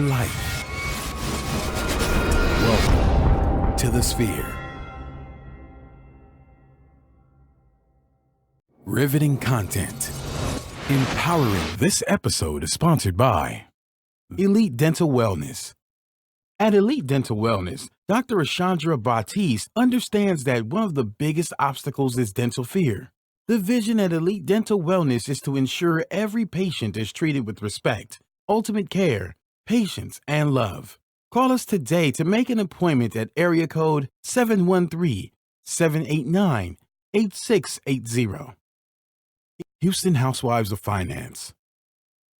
life. Welcome to the Sphere. Riveting content. Empowering. This episode is sponsored by Elite Dental Wellness. At Elite Dental Wellness, Dr. Ashandra Batiste understands that one of the biggest obstacles is dental fear. The vision at Elite Dental Wellness is to ensure every patient is treated with respect, ultimate care, patience, and love. Call us today to make an appointment at area code 713-789-8680. Houston Housewives of Finance.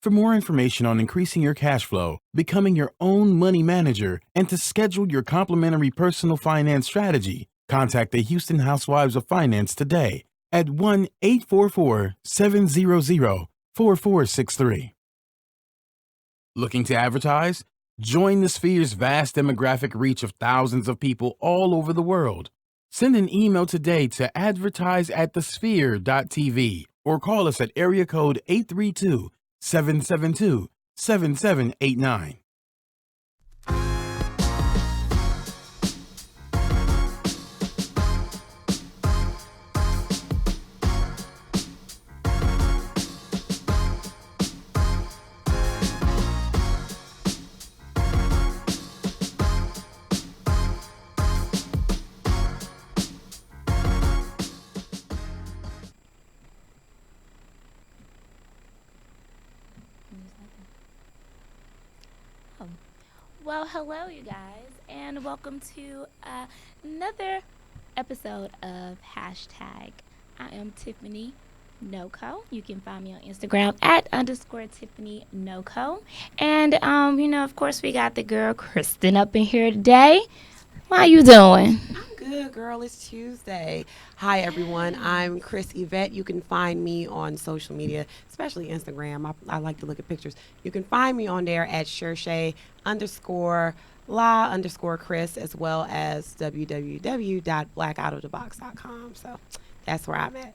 For more information on increasing your cash flow, becoming your own money manager, and to schedule your complimentary personal finance strategy, contact the Houston Housewives of Finance today at 1-844-700-4463. Looking to advertise? Join the Sphere's vast demographic reach of thousands of people all over the world. Send an email today to advertise@thesphere.tv or call us at area code 832-772-7789. Well, hello, you guys, and welcome to another episode of Hashtag. I am Tiffany Noco. You can find me on Instagram at _Tiffany Noco. And, of course, we got the girl Kristen up in here today. How you doing? I'm good, girl. It's Tuesday. Hi, everyone. I'm Chris Yvette. You can find me on social media, especially Instagram. I like to look at pictures. You can find me on there at Shershay_La_Chris, as well as www.blackoutofthebox.com. So that's where I'm at.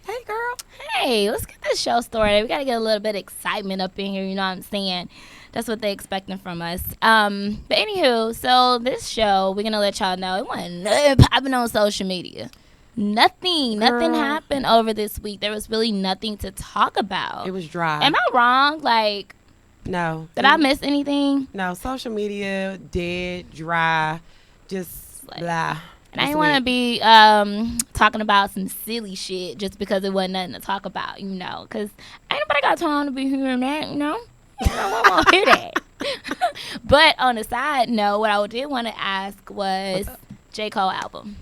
Hey, girl. Hey, let's get this show started. We got to get a little bit of excitement up in here, you know what I'm saying? That's what they're expecting from us. But anywho, so this show, we're going to let y'all know, it wasn't nothing popping on social media. Nothing happened over this week. There was really nothing to talk about. It was dry. Am I wrong? Like, no. Did I miss anything? No, social media, dead, dry, just blah. And I didn't want to be talking about some silly shit just because it wasn't nothing to talk about, you know. Because ain't nobody got time to be hearing that, you know. I won't hear that. But on the side note, what I did want to ask was J. Cole album.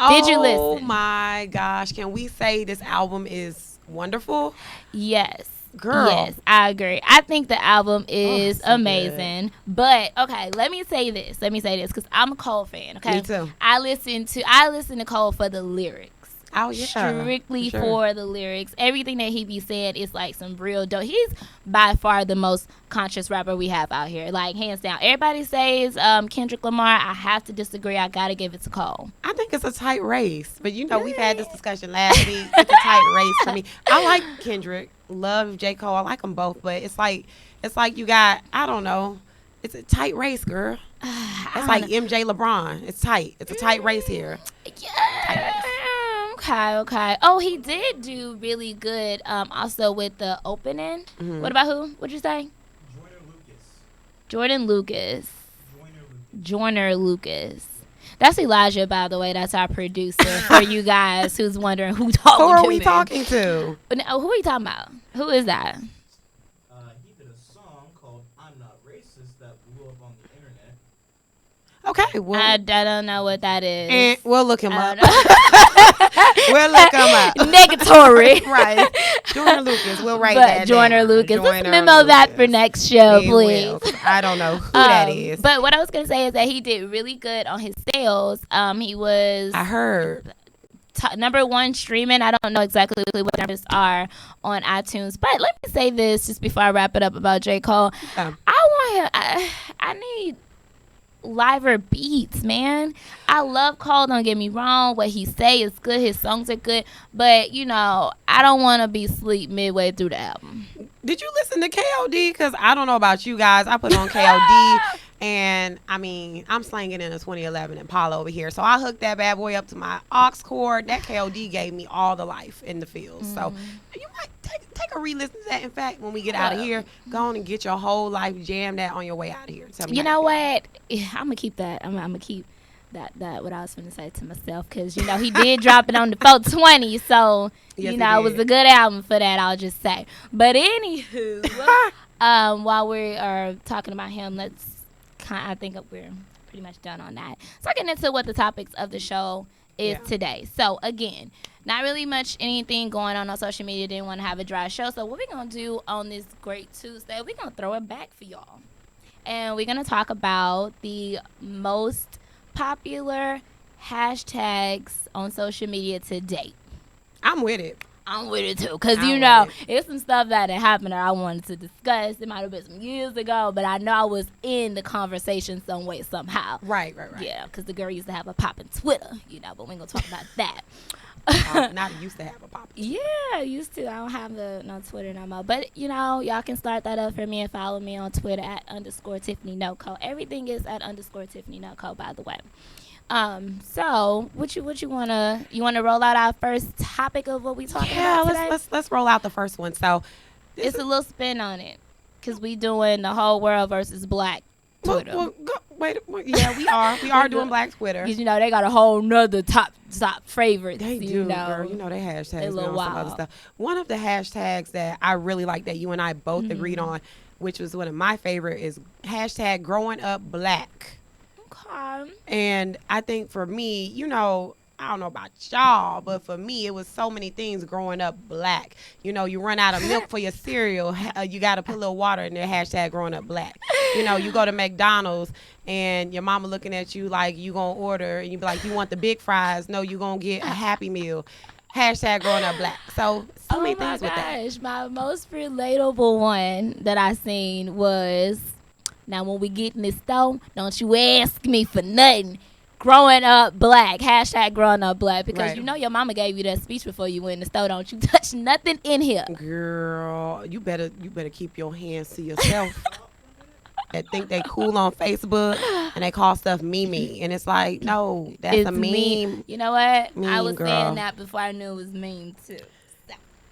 Did you listen? Oh my gosh. Can we say this album is wonderful? Yes. Girl. Yes, I agree. I think the album is so amazing. good. But okay, let me say this because I'm a Cole fan. Okay, Me too. I listen to Cole for the lyrics. Oh, yeah. Strictly for the lyrics. Everything that he be saying is like some real dope. He's by far the most conscious rapper we have out here. Like, hands down. Everybody says Kendrick Lamar. I have to disagree. I got to give it to Cole. I think it's a tight race. But, we've had this discussion last week. It's a tight race for me. I like Kendrick. Love J. Cole. I like them both. But it's like you got, I don't know. It's a tight race, girl. It's like MJ LeBron. It's tight. It's a tight race here. Yeah. Tight race. Okay. Oh, he did do really good also with the opening. Mm-hmm. What about who? What'd you say? Jordan Lucas. Joyner Lucas. That's Elijah, by the way. That's our producer for you guys who's wondering who talking to. Who are we talking to? No, who are you talking about? Who is that? He did a song called I'm Not Racist that blew up on the internet. Okay, well. I don't know what that is. We'll look him up. We'll look him up. Negatory. Right. Joyner Lucas. We'll write that down. Joyner Lucas. Let's memo that for next show, please. Will. I don't know who that is. But what I was going to say is that he did really good on his sales. He was... I heard. Number one streaming. I don't know exactly what numbers are on iTunes. But let me say this just before I wrap it up about J. Cole. I want him... I need... liver beats, man. I love Cole, don't get me wrong. What he say is good. His songs are good. But, I don't want to be asleep midway through the album. Did you listen to KOD? Because I don't know about you guys. I put on KOD, and I mean, I'm slanging in a 2011 Impala over here. So I hooked that bad boy up to my aux cord. That KOD gave me all the life in the field. So you might take a re-listen to that. In fact, when we get out of here, go on and get your whole life jammed that on your way out of here. Tell me You how know feel. what? I'm gonna keep that. I'm gonna keep that what I was gonna say to myself, because he did drop it on the 420, so Yes, he it was did. a good album for that. I'll just say. But anywho, while we are talking about him, I think we're pretty much done on that. So getting into what the topics of the show is today. So again, not really much anything going on social media. Didn't want to have a dry show. So what we're gonna do on this great Tuesday, we're gonna throw it back for y'all, and we're gonna talk about the most popular hashtags on social media to date. I'm with it. I'm with it too, because I'm with it's some stuff that had happened that I wanted to discuss. It might have been some years ago, but I know I was in the conversation some way, somehow. Right. Yeah, because the girl used to have a poppin' Twitter, but we ain't gonna talk about that. Not used to have a pop. Yeah, I used to. I don't have no Twitter no more. But, y'all can start that up for me and follow me on Twitter at _Tiffany NoCo. Everything is at _Tiffany NoCo, by the way. So what you wanna roll out our first topic of what we talking about today? let's roll out the first one. So It's a little spin on it, because we doing the whole world versus black Twitter. Wait, we are doing Black Twitter. Because they got a whole nother top favorites. They do, girl. They hashtags They a me little on some other wild. stuff. One of the hashtags that I really like that you and I both agreed on, which was one of my favorite, is hashtag growing up black. Okay. And I think for me, I don't know about y'all, but for me, it was so many things growing up black. You run out of milk for your cereal. You got to put a little water in there, hashtag growing up black. You go to McDonald's and your mama looking at you like you going to order, and you be like, you want the big fries? No, you going to get a Happy Meal. Hashtag growing up black. So many things with that. Gosh, my most relatable one that I seen was, now when we get in this store, don't you ask me for nothing. Growing up black, hashtag growing up black, because Right. Your mama gave you that speech before you went in the store. Don't you touch nothing in here. Girl, you better keep your hands to yourself. That think they cool on Facebook and they call stuff Mimi, and it's like, no, that's It's a meme. mean. You know what? I Mean was girl. saying that before I knew it was mean too.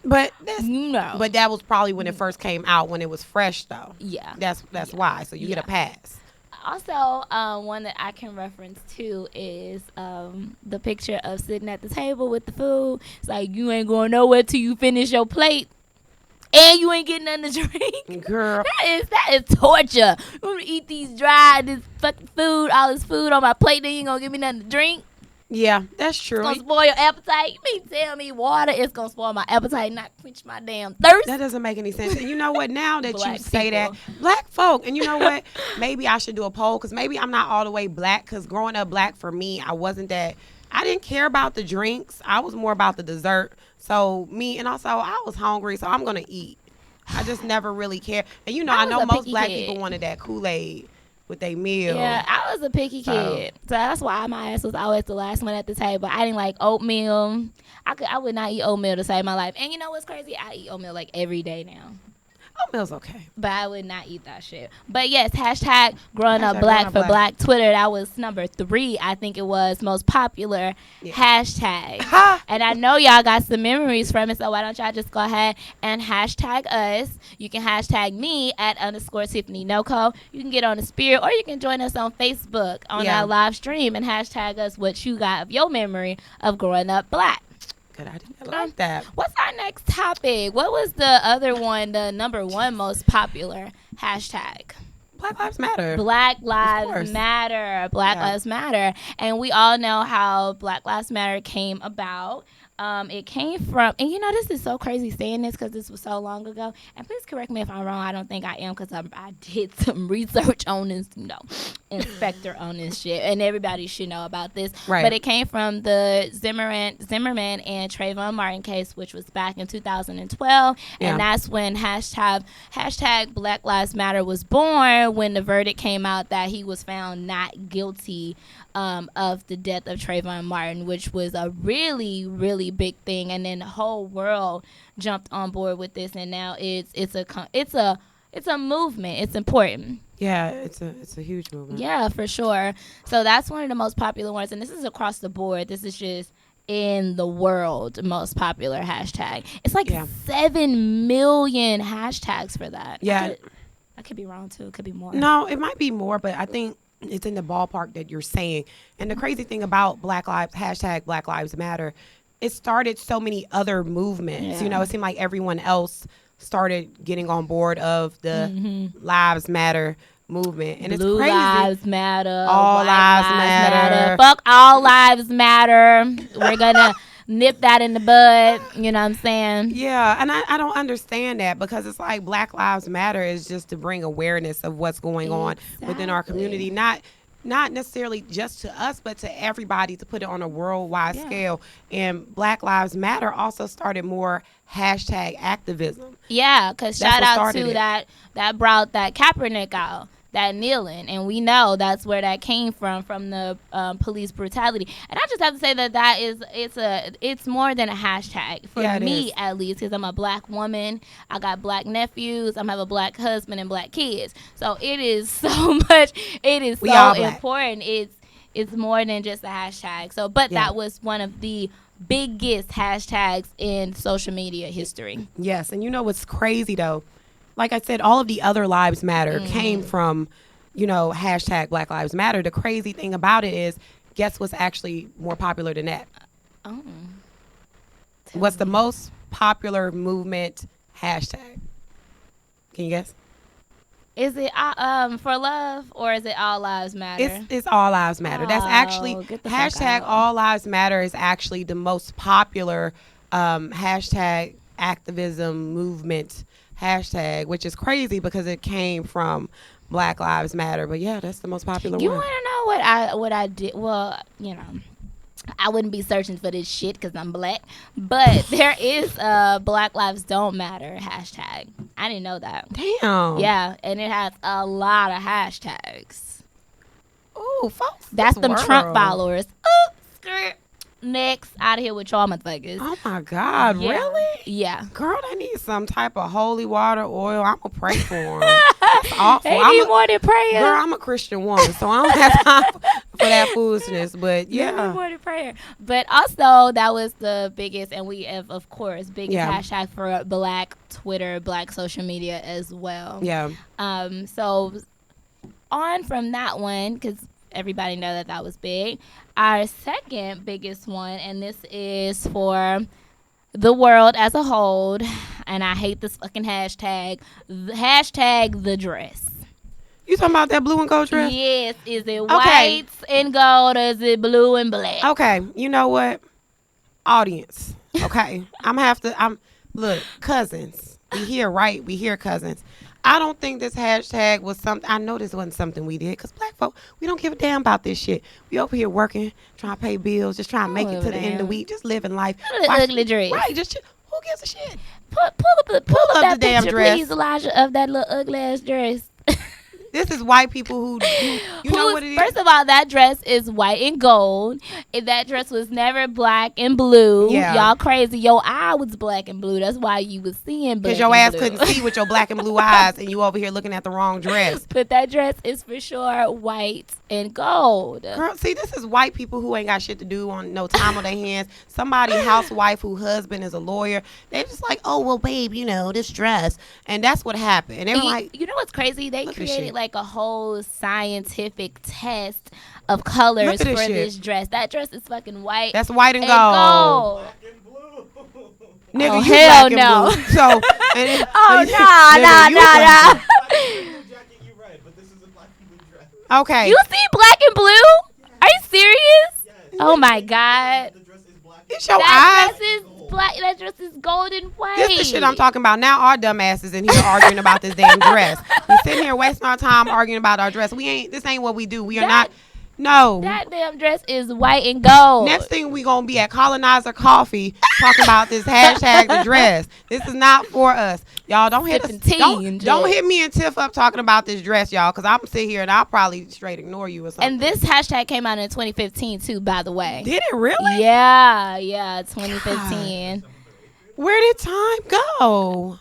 But But that was probably when it first came out, when it was fresh though. yeah. That's why. So you get a pass. Also, one that I can reference too is the picture of sitting at the table with the food. It's like, you ain't going nowhere till you finish your plate, and you ain't getting nothing to drink. Girl, That is torture. I'm gonna eat this fucking food, all this food on my plate, then you ain't gonna give me nothing to drink. yeah, that's It's true. gonna spoil your appetite. You mean tell me water is gonna spoil my appetite, not quench my damn thirst? That doesn't make any sense. And you know what? Now that you Black say people. that, black folk, and you know what? Maybe I should do a poll, because maybe I'm not all the way black, because growing up black for me, I didn't care about the drinks. I was more about the dessert. So and also I was hungry, so I'm going to eat. I just never really cared. And I I was know a most picky black kid. people wanted that Kool-Aid with their meal. Yeah, I was a picky kid, so that's why my ass was always the last one at the table. I didn't like oatmeal. I would not eat oatmeal to save my life. And you know what's crazy? I eat oatmeal like every day now, Oatmeal's okay. but I would not eat that shit. But yes, hashtag growing up Hashtag black growing up for black. Black Twitter. That was number 3. I think it was most popular hashtag. Ha! And I know y'all got some memories from it, so why don't y'all just go ahead and hashtag us. You can hashtag me at _Tiffany NoCo. You can get on the spirit, or you can join us on Facebook on our live stream and hashtag us what you got of your memory of growing up black. Good idea. I like that. What's our next topic? What was the other one, the number 1 most popular hashtag? Black Lives Matter. Black course. Lives Matter. Black Lives Matter. And we all know how Black Lives Matter came about. It came from, and this is so crazy saying this because this was so long ago. And please correct me if I'm wrong. I don't think I am, because I did some research on this, inspector on this shit, and everybody should know about this. Right. But it came from the Zimmerman and Trayvon Martin case, which was back in 2012, Yeah. and that's when hashtag Black Lives Matter was born, when the verdict came out that he was found not guilty of the death of Trayvon Martin, which was a really, really big thing, and then the whole world jumped on board with this, and now it's a movement. It's important. Yeah, it's a huge movement. Yeah, for sure. So that's one of the most popular ones, and this is across the board. This is just in the world most popular hashtag. It's like Yeah. 7 million hashtags for that. Yeah. I could be wrong too. It could be more. No, it might be more, but I think it's in the ballpark that you're saying. And the crazy thing about hashtag Black Lives Matter, it started so many other movements. Yeah. You know, it seemed like everyone else started getting on board of the Lives Matter movement. And Blue it's crazy. lives matter. All White lives matter. Fuck all lives matter. We're gonna nip that in the bud. You know what I'm saying? Yeah, and I don't understand that, because it's like Black Lives Matter is just to bring awareness of what's going on within our community, not necessarily just to us, but to everybody, to put it on a worldwide scale. And Black Lives Matter also started more hashtag activism. Yeah, because That's shout what out started to it. that brought that Kaepernick out, that kneeling, and we know that's where that came from the police brutality. And I just have to say that it's more than a hashtag for Yeah, it me, is. at least, because I'm a black woman. I got black nephews. I have a black husband and black kids. So it is so much. It is We all so black. important. It's more than just a hashtag. So, but Yeah. that was one of the biggest hashtags in social media history. Yes, and you know what's crazy though? Like I said, all of the other lives matter came from, hashtag Black Lives Matter. The crazy thing about it is, guess what's actually more popular than that? Oh. What's the most popular movement hashtag? Can you guess? Is it for love, or is it all lives matter? It's all lives matter. That's actually get the fuck hashtag out. all lives matter is actually the most popular hashtag activism movement hashtag, which is crazy because it came from Black Lives Matter. But yeah, that's the most popular You one. want to know what I did? Well, I wouldn't be searching for this shit because I'm black, but there is a Black Lives Don't Matter hashtag. I didn't know that. Damn. Yeah, and it has a lot of hashtags. Ooh, folks. That's this them Trump world. followers. Ooh, skirt. Next, out of here with y'all motherfuckers. Oh my God, Yeah. really? Yeah. Girl, they need some type of holy water oil. I'm gonna pray for them. That's awful. They need more than prayer. Girl, I'm a Christian woman, so I don't have time for that foolishness. But Yeah. yeah, More than prayer. But also, that was the biggest, and we have, of course, biggest Yeah. hashtag for black Twitter, black social media as well. yeah, So on from that one, because everybody know that was big. Our second biggest one, and this is for the world as a whole, and I hate this fucking hashtag. Hashtag the dress. you talking about that blue and gold dress? Yes, is it white and gold, or is it blue and black? Okay, you know what? Audience. Okay, look, cousins. We here, right? We here, cousins. I don't think this hashtag was something. I know this wasn't something we did, because black folk, we don't give a damn about this shit. We over here working, trying to pay bills, just trying to make it to the end of the week, just living life. Look at the ugly dress. Right, just who gives a shit? Pull up that the damn picture, dress. please, Elijah, of that little ugly ass dress. This is white people who you know what it is? First of all, that dress is white and gold. If that dress was never black and blue. Yeah. Y'all crazy. Your eye was black and blue. That's why you was seeing black Because your and ass blue. couldn't see with your black and blue eyes, and you over here looking at the wrong dress. But that dress is for sure white and gold. Girl, see, this is white people who ain't got shit to do, on no time on their hands. Somebody housewife whose husband is a lawyer. They just like, oh well, babe, this dress, and that's what happened. And they were like, you know what's crazy? They look at this created shit. like a whole scientific test of colors Look for at this shit. this dress. That dress is fucking white that's white and and gold. gold. Black and blue. Nigga, Oh, you hell black and no. blue. So, and it, Oh, nigga, nah. you black- Black and blue jacket, you right, but this is a black and blue dress. Okay, You see black and blue? Are you serious? Yes. Oh my God. The dress is black. it's your That eyes. dress is black. That dress is gold and white. This the shit I'm talking about. Now our dumb asses in here arguing about this damn dress. We sitting here wasting our time arguing about our dress. This ain't what we do. We are not. No. That damn dress is white and gold. Next thing we gonna be at Colonizer Coffee talking about this hashtag the dress. This is not for us, y'all. Don't hit us. Don't hit me and Tiff up talking about this dress, y'all, because I'm sit here and I'll probably straight ignore you or something. And this hashtag came out in 2015 too, by the way. Did it really? Yeah, 2015. God. Where did time go?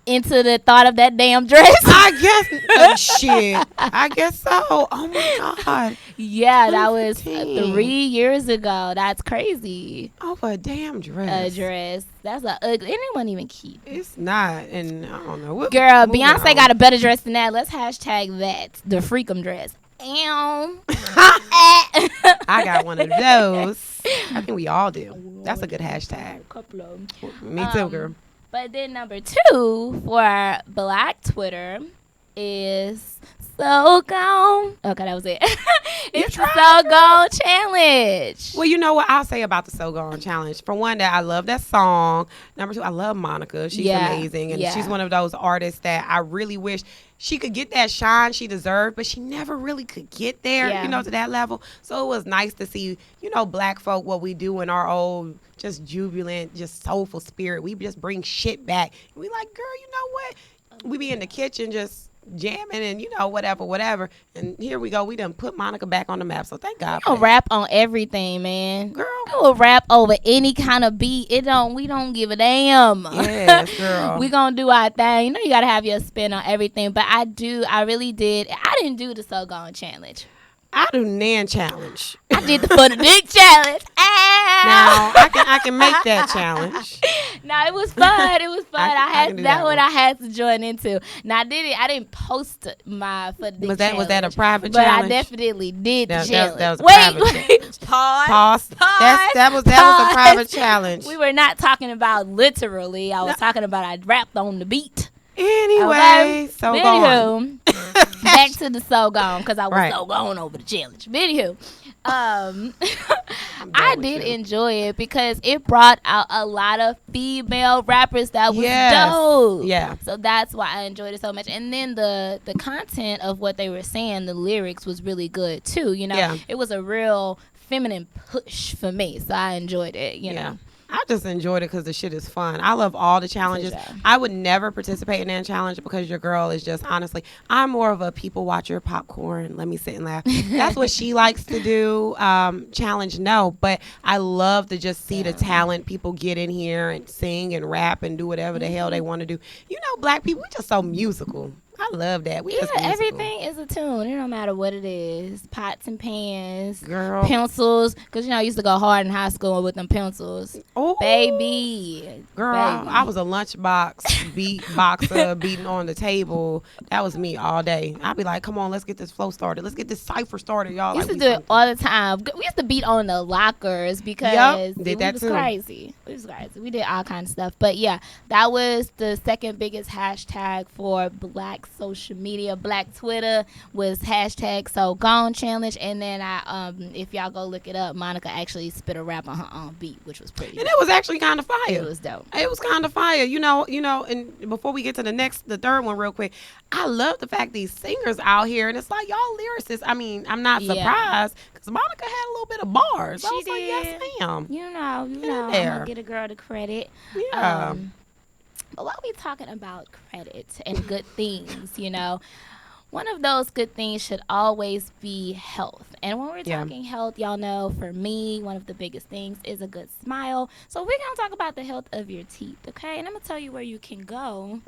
Into the thought of that damn dress. I guess shit. I guess so. Oh my God. Yeah, that was 3 years ago. That's crazy. Over a damn dress. A dress. That's a ugly. It wasn't even cute. It's not, and I don't know. Girl, Beyonce got a better dress than that. Let's hashtag that. The Freakum dress. I got one of those. I think we all do. That's a good hashtag. Couple of them. Me too, girl. But then number 2 for Black Twitter is So Gone. Okay, that was it. It's the So Gone challenge. Well, you know what I'll say about the So Gone challenge. For one, that I love that song. Number 2, I love Monica. She's amazing, and she's one of those artists that I really wish she could get that shine she deserved, but she never really could get there, to that level. So it was nice to see, Black folk, what we do in our old, just jubilant, just soulful spirit. We just bring shit back. And we like, girl, you know what? We be in the kitchen just jamming and whatever. And here we go. We done put Monica back on the map. So thank God. We don't rap on everything, man. Girl. We will rap over any kind of beat. We don't give a damn. Yes, girl. We gonna do our thing. You gotta have your spin on everything. But I really did. I didn't do the So Gone challenge. I do Nan challenge. I did the For the Dick challenge. Now I can make that challenge. No, it was fun. It was fun. I had to join into. Now I didn't post my For the Dick challenge. Was that a private but challenge? But I definitely did the challenge. That was a private Pause. That was a private challenge. We were not talking about literally. I was talking about I rapped on the beat. Anyway, So Gone. Back to the So Gone, because I was so gone over the challenge. But anywho, I did enjoy it because it brought out a lot of female rappers that was dope. Yeah. So that's why I enjoyed it so much. And then the content of what they were saying, the lyrics was really good too. It was a real feminine push for me. So I enjoyed it, you know. I just enjoyed it because the shit is fun. I love all the challenges. I would never participate in that challenge because your girl is just, honestly, I'm more of a people watcher, popcorn, let me sit and laugh. That's what she likes to do. Challenge, no. But I love to just see the talent people get in here and sing and rap and do whatever the hell they want to do. Black people, we just so musical. I love that. Everything is a tune. It don't matter what it is. Pots and pans, girl, pencils. Because I used to go hard in high school with them pencils. Oh, baby, girl, I was a lunchbox boxer beating on the table. That was me all day. I'd be like, come on, let's get this flow started. Let's get this cipher started, y'all. We used to do it all the time. We used to beat on the lockers because it was crazy. It was crazy. We did all kinds of stuff. But yeah, that was the second biggest hashtag for Black social media. Black Twitter was hashtag So Gone challenge, and then if y'all go look it up, Monica actually spit a rap on her own beat, which was pretty. And it was actually kind of fire. It was dope. It was kind of fire. And before we get to the third one real quick, I love the fact these singers out here, and it's like y'all lyricists. I mean, I'm not surprised because Monica had a little bit of bars. She did. Like, yes, ma'am. You know, I'm gonna get a girl the credit. Yeah. But while we talking about credit and good things, one of those good things should always be health. And when we're talking health, y'all know, for me, one of the biggest things is a good smile. So we're going to talk about the health of your teeth, okay? And I'm going to tell you where you can go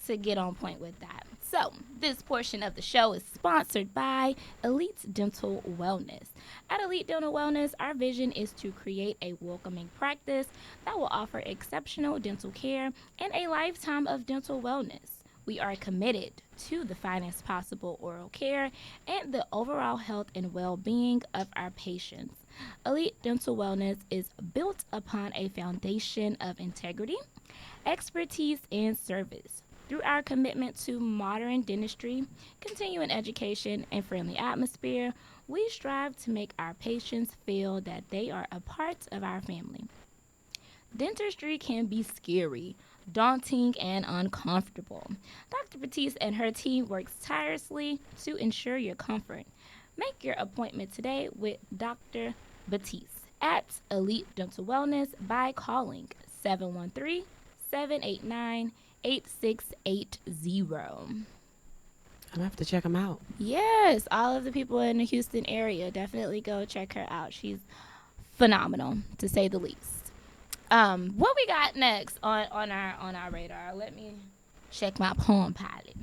to get on point with that. So this portion of the show is sponsored by Elite Dental Wellness. At Elite Dental Wellness, our vision is to create a welcoming practice that will offer exceptional dental care and a lifetime of dental wellness. We are committed to the finest possible oral care and the overall health and well-being of our patients. Elite Dental Wellness is built upon a foundation of integrity, expertise, and service. Through our commitment to modern dentistry, continuing education, and friendly atmosphere, we strive to make our patients feel that they are a part of our family. Dentistry can be scary, daunting, and uncomfortable. Dr. Batiste and her team works tirelessly to ensure your comfort. Make your appointment today with Dr. Batiste at Elite Dental Wellness by calling 713-789-8680. I'm gonna have to check them out. Yes, all of the people in the Houston area, definitely go check her out. She's phenomenal, to say the least. What we got next on our radar? Let me check my Palm Pilot.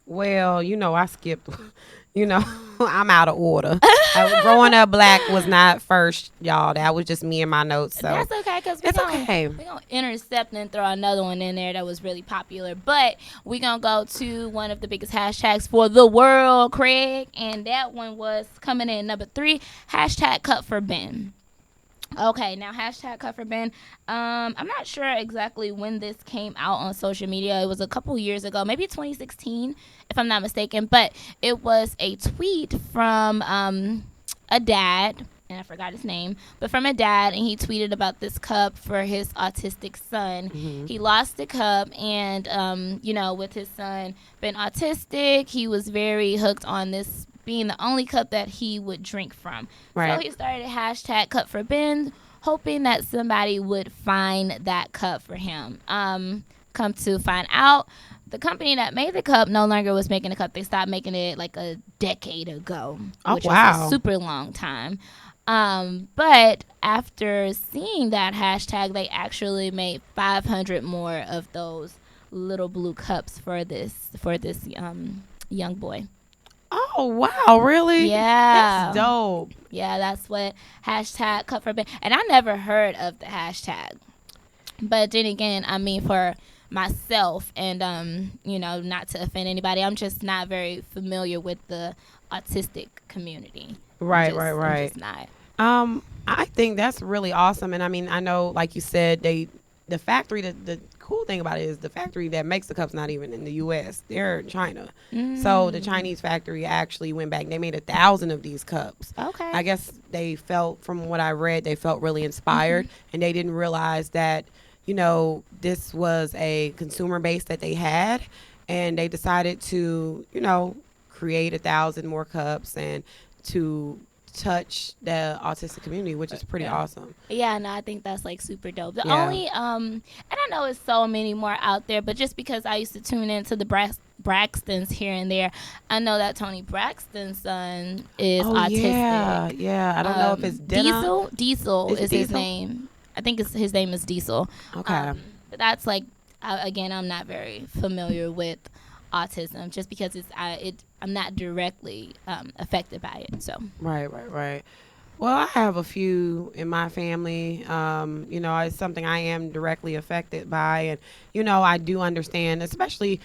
Well, I skipped. I'm out of order. Growing Up Black was not first, y'all. That was just me and my notes. So That's okay, because it's okay. we're going to intercept and throw another one in there that was really popular. But we're going to go to one of the biggest hashtags for the world, Craig. And that one was coming in number 3, hashtag Cut for Ben. Okay, now hashtag Cut for Ben. I'm not sure exactly when this came out on social media. It was a couple years ago, maybe 2016, if I'm not mistaken. But it was a tweet from a dad, and I forgot his name, but from a dad, and he tweeted about this cup for his autistic son. Mm-hmm. He lost the cup, and with his son being autistic, he was very hooked on this being the only cup that he would drink from. Right. So he started hashtag Cup for Ben, hoping that somebody would find that cup for him. Come to find out, the company that made the cup no longer was making the cup. They stopped making it like a decade ago, which was a super long time. But after seeing that hashtag, they actually made 500 more of those little blue cups for this young boy. Oh, wow, really? Yeah. That's dope. Yeah, that's what hashtag Cut for Ben. And I never heard of the hashtag. But then again, I mean, for myself and, not to offend anybody, I'm just not very familiar with the autistic community. Right. I'm just not. I think that's really awesome. And I mean, I know, like you said, the factory, the cool thing about it is the factory that makes the cups not even in the U.S. They're in China. So the Chinese factory actually went back. They made 1,000 of these cups. Okay. I guess they felt, from what I read, they felt really inspired, and they didn't realize that, this was a consumer base that they had, and they decided to, create 1,000 more cups and to touch the autistic community, which is pretty awesome. Yeah, no, I think that's like super dope. The Yeah. only and I know it's so many more out there, but just because I used to tune into the Braxtons here and there, I know that Tony Braxton's son is autistic. Yeah. I don't know if it's Denna. Diesel is his Diesel? name. I think his name is Diesel. Okay. But that's like, again, I'm not very familiar with autism, just because I'm not directly affected by it. So Right. Well, I have a few in my family. It's something I am directly affected by, and I do understand, especially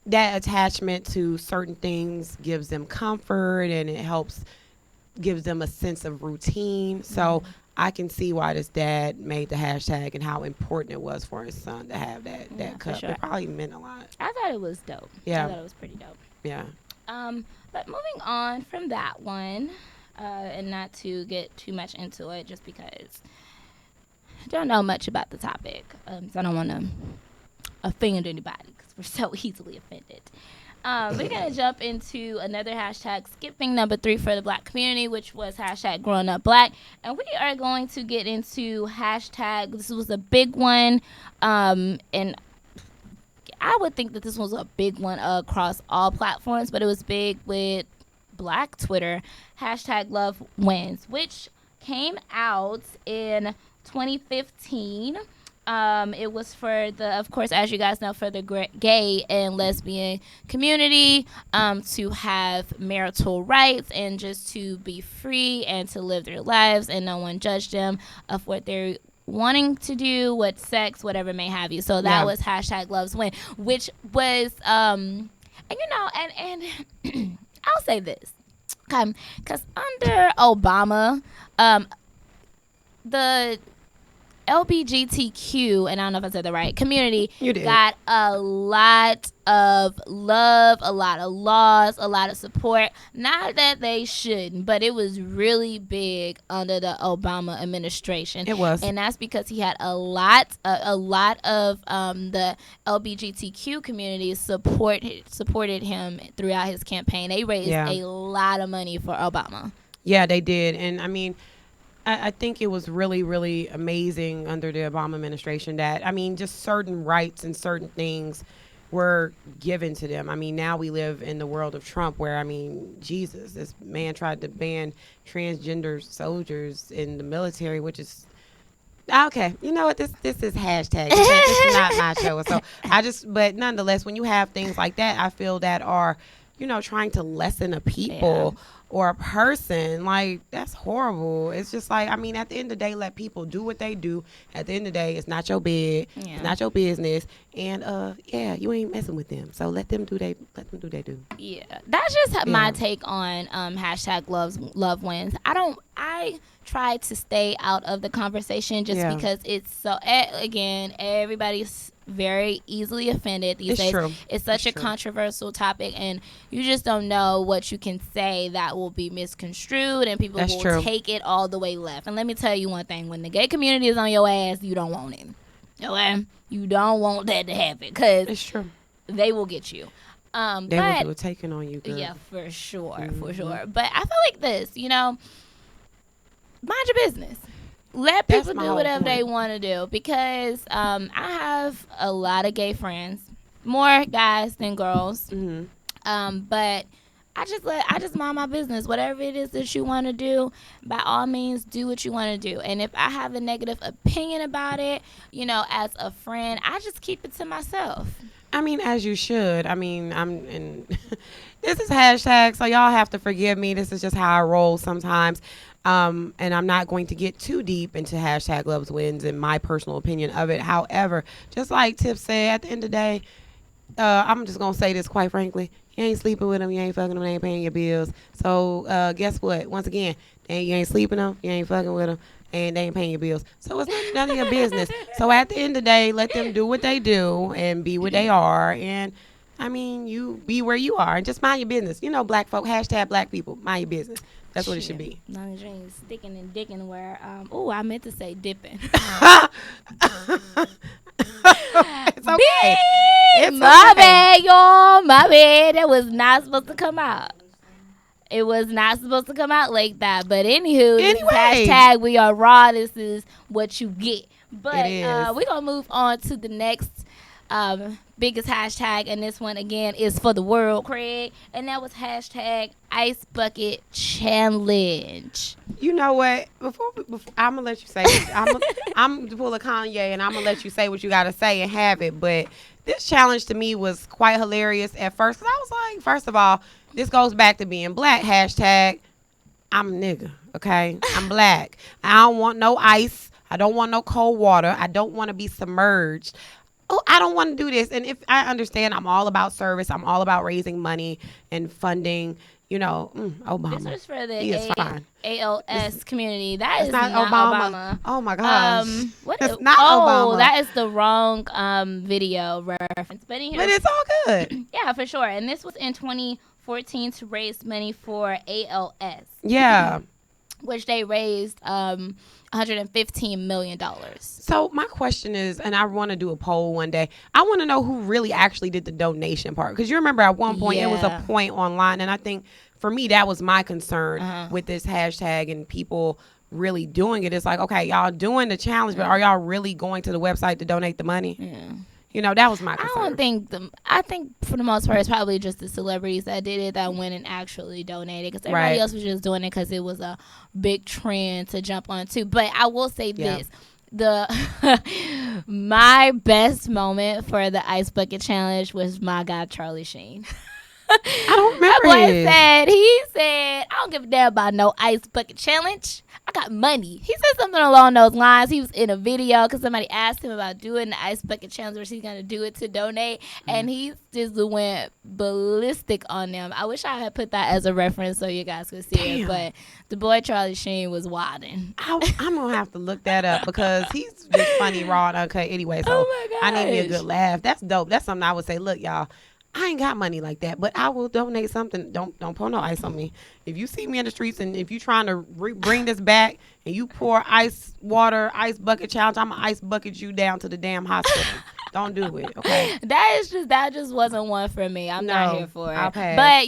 that attachment to certain things gives them comfort, and it gives them a sense of routine. So I can see why this dad made the hashtag and how important it was for his son to have that cup. sure. It probably meant a lot. I thought it was dope. Yeah. I thought it was pretty dope. Yeah. But moving on from that one, and not to get too much into it, just because I don't know much about the topic, so I don't want to offend anybody, because we're so easily offended. We're going to jump into another hashtag, skipping number 3 for the Black community, which was hashtag Growing Up Black. And we are going to get into hashtag, this was a big one, and I would think that this was a big one across all platforms, but it was big with Black Twitter, hashtag Love Wins, which came out in 2015. It was for of course, as you guys know, for the gay and lesbian community, to have marital rights and just to be free and to live their lives, and no one judged them of what they're wanting to do, what sex, whatever may have you. So that was hashtag Loves Win, which was, and I'll say this, because under Obama, LBGTQ, and I don't know if I said that right, community You did. got a lot of love, a lot of laws, a lot of support. Not that they shouldn't, but it was really big under the Obama administration. It was. And that's because he had a lot of the LGBTQ community supported him throughout his campaign. They raised a lot of money for Obama. Yeah, they did. And I mean, I think it was really, really amazing under the Obama administration that, I mean, just certain rights and certain things were given to them. I mean, now we live in the world of Trump where, I mean, Jesus, this man tried to ban transgender soldiers in the military, which is, okay, you know what, this is hashtag. This is not my show. So but nonetheless, when you have things like that, I feel that are, you know, trying to lessen a people or a person, like, that's horrible. It's just like, I mean, at the end of the day, let people do what they do. At the end of the day, it's not your bed, it's not your business, and you ain't messing with them. So let them do they do. Yeah, that's just my take on hashtag love wins. I try to stay out of the conversation just because it's so again, everybody's very easily offended these days. True. It's such a controversial topic, and you just don't know what you can say that will be misconstrued, and people will take it all the way left. And let me tell you one thing: when the gay community is on your ass, you don't want it. Okay, you don't want that to happen because it's true. They will get you. They will do a taking on you, girl. Yeah, for sure, for sure. But I feel like this, you know, mind your business. Let people do whatever they want to do because I have a lot of gay friends, more guys than girls. But I just mind my business. Whatever it is that you want to do, by all means, do what you want to do. And if I have a negative opinion about it, you know, as a friend, I just keep it to myself. I mean, as you should. I mean, this is hashtag, so y'all have to forgive me. This is just how I roll sometimes. And I'm not going to get too deep into hashtag loves wins and my personal opinion of it. However, just like Tip said, at the end of the day, I'm just going to say this quite frankly. You ain't sleeping with them. You ain't fucking them. They ain't paying your bills. So guess what? Once again, you ain't sleeping them. You ain't fucking with them. And they ain't paying your bills. So it's none of your business. So at the end of the day, let them do what they do and be what they are. And, I mean, you be where you are and just mind your business. You know, black folk, hashtag black people, mind your business. That's what it should be. As long as you ain't sticking and dicking where, I meant to say dipping. It's okay. My bad, y'all. My bad. That was not supposed to come out. It was not supposed to come out like that. But anywho, this is hashtag we are raw. This is what you get. But we're going to move on to the next biggest hashtag, and this one again is for the world, Craig, and that was hashtag Ice Bucket Challenge. You know what? Before I'm gonna let you say it. I'm gonna pull a Kanye, and I'm gonna let you say what you gotta say and have it. But this challenge to me was quite hilarious at first. 'Cause I was like, first of all, this goes back to being black. Hashtag I'm a nigga. Okay, I'm black. I don't want no ice. I don't want no cold water. I don't want to be submerged. Oh, I don't want to do this. And if I understand, I'm all about service. I'm all about raising money and funding. You know, Obama. This was for the ALS community. That is not Obama. Oh my gosh. It's not Obama. That is the wrong video reference. But it's all good. Yeah, for sure. And this was in 2014 to raise money for ALS. Yeah. Which they raised $115 million. So my question is, and I want to do a poll one day, I want to know who really actually did the donation part. Because you remember at one point, there was a point online, and I think for me, that was my concern with this hashtag and people really doing it. It's like, okay, y'all doing the challenge, but are y'all really going to the website to donate the money? Yeah. You know, that was my concern. I think for the most part, it's probably just the celebrities that did it that went and actually donated. Because everybody else was just doing it because it was a big trend to jump onto. But I will say this. My best moment for the Ice Bucket Challenge was my guy, Charlie Sheen. I don't remember That boy his. he said, I don't give a damn about no ice bucket challenge. I got money. He said something along those lines. He was in a video because somebody asked him about doing the ice bucket challenge, where he's going to do it to donate. And he just went ballistic on them. I wish I had put that as a reference so you guys could see it. But the boy Charlie Sheen was wilding. I'm going to have to look that up because he's just funny, raw, and uncut anyway. So Oh my I need me a gosh. good laugh. That's dope. That's something I would say, look, y'all, I ain't got money like that, but I will donate something. Don't pour no ice on me. If you see me in the streets and if you trying to bring this back and you pour ice bucket challenge, I'm going to ice bucket you down to the damn hospital. Don't do it, okay? That just wasn't one for me. I'm not No, here for I'll it. pass. But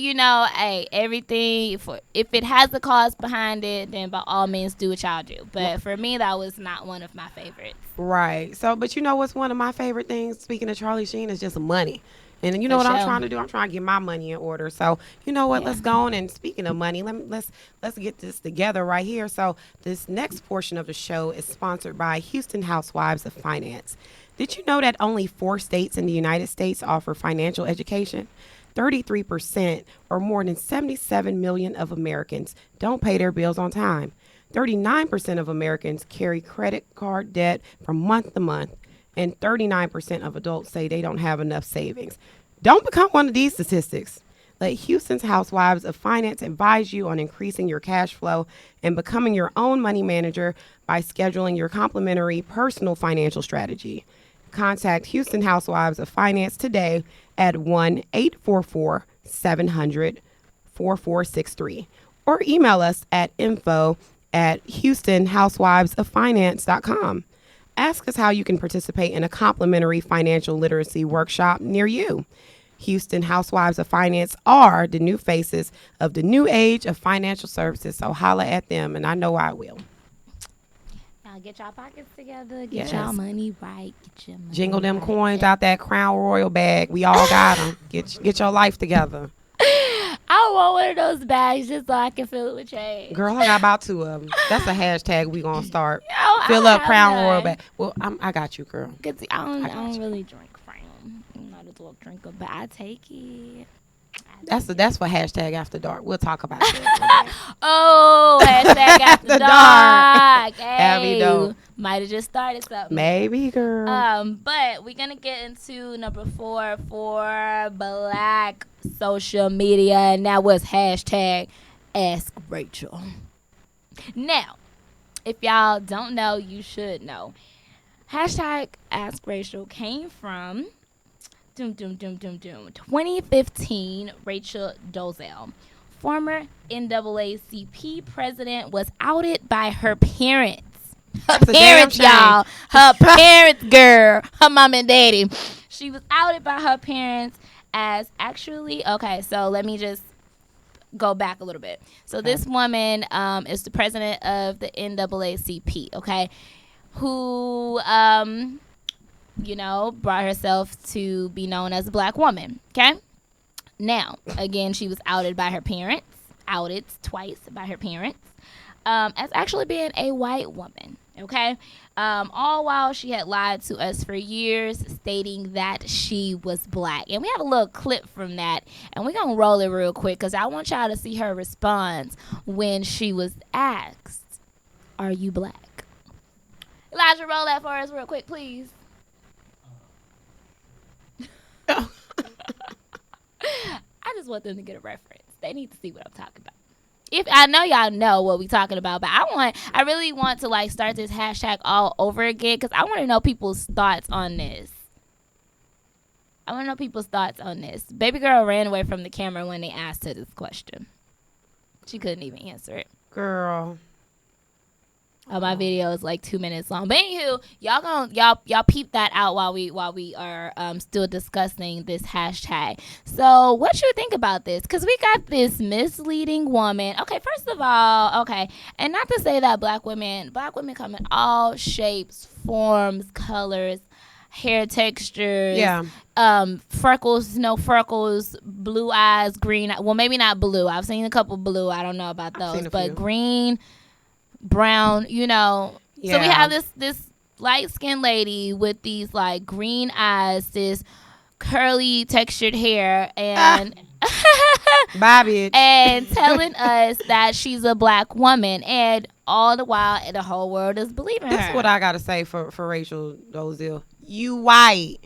hey, everything if it has a cause behind it, then by all means do what y'all do. But for me, that was not one of my favorites. Right. So, but you know what's one of my favorite things, speaking of Charlie Sheen, is just money. And you know For what I'm sure. trying to do? I'm trying to get my money in order. So, you know what? Yeah. Let's go on. And speaking of money, let's get this together right here. So, this next portion of the show is sponsored by Houston Housewives of Finance. Did you know that only 4 states in the United States offer financial education? 33%, or more than 77 million of Americans, don't pay their bills on time. 39% of Americans carry credit card debt from month to month, and 39% of adults say they don't have enough savings. Don't become one of these statistics. Let Houston's Housewives of Finance advise you on increasing your cash flow and becoming your own money manager by scheduling your complimentary personal financial strategy. Contact Houston Housewives of Finance today at 1-844-700-4463 or email us at info@houstonhousewivesoffinance.com. Ask us how you can participate in a complimentary financial literacy workshop near you. Houston Housewives of Finance are the new faces of the new age of financial services, so holla at them, and I know I will. Now get y'all pockets together. Get Yes. y'all money right. Get your money Jingle them right. coins out that Crown Royal bag. We all got them. Get your life together. I want one of those bags just so I can fill it with change. Girl, I got about 2 of them. That's a hashtag we gonna start. I Fill don't up have Crown none. Royal bag. Well, I got you, girl. Cause I I don't got you. really drink Crown. I'm not a little drinker, but I take it. That's for hashtag after dark. We'll talk about that. Oh, hashtag after The dark. dark. That'd be Hey, dope. might have just started something. Maybe, girl. But we're gonna get into number 4 for Black social media, and that was hashtag Ask Rachel. Now, if y'all don't know, you should know. Hashtag Ask Rachel came from 2015. Rachel Dolezal, former NAACP president, was outed by her parents. Her That's a damn parents, shame. y'all. Her parents, girl. Her mom and daddy. She was outed by her parents as actually, okay, so let me just go back a little bit. So this woman is the president of the NAACP, okay, who, brought herself to be known as a black woman, okay? Now, again, she was outed by her parents, outed twice by her parents, as actually being a white woman, okay? All while she had lied to us for years, stating that she was black. And we have a little clip from that, and we're going to roll it real quick because I want y'all to see her response when she was asked, "Are you black?" Elijah, roll that for us real quick, please. I just want them to get a reference. They need to see what I'm talking about. If I know y'all know what we talking about, but I really want to like start this hashtag all over again because I want to know people's thoughts on this. Baby girl ran away from the camera when they asked her this question. She couldn't even answer it. Girl. My video is like 2 minutes long. But anywho, y'all peep that out while we are still discussing this hashtag. So what you think about this? Because we got this misleading woman. Okay, first of all, and not to say that black women come in all shapes, forms, colors, hair textures. Yeah. Freckles, no freckles, blue eyes, green. Well, maybe not blue. I've seen a couple blue. I don't know about I've seen those, a but few. green, brown, So we Yeah. have this light skinned lady with these like green eyes, this curly textured hair, and Bye, bitch. and telling us that she's a black woman, and all the while the whole world is believing her. That's what I gotta say for Rachel Dolezal. You white.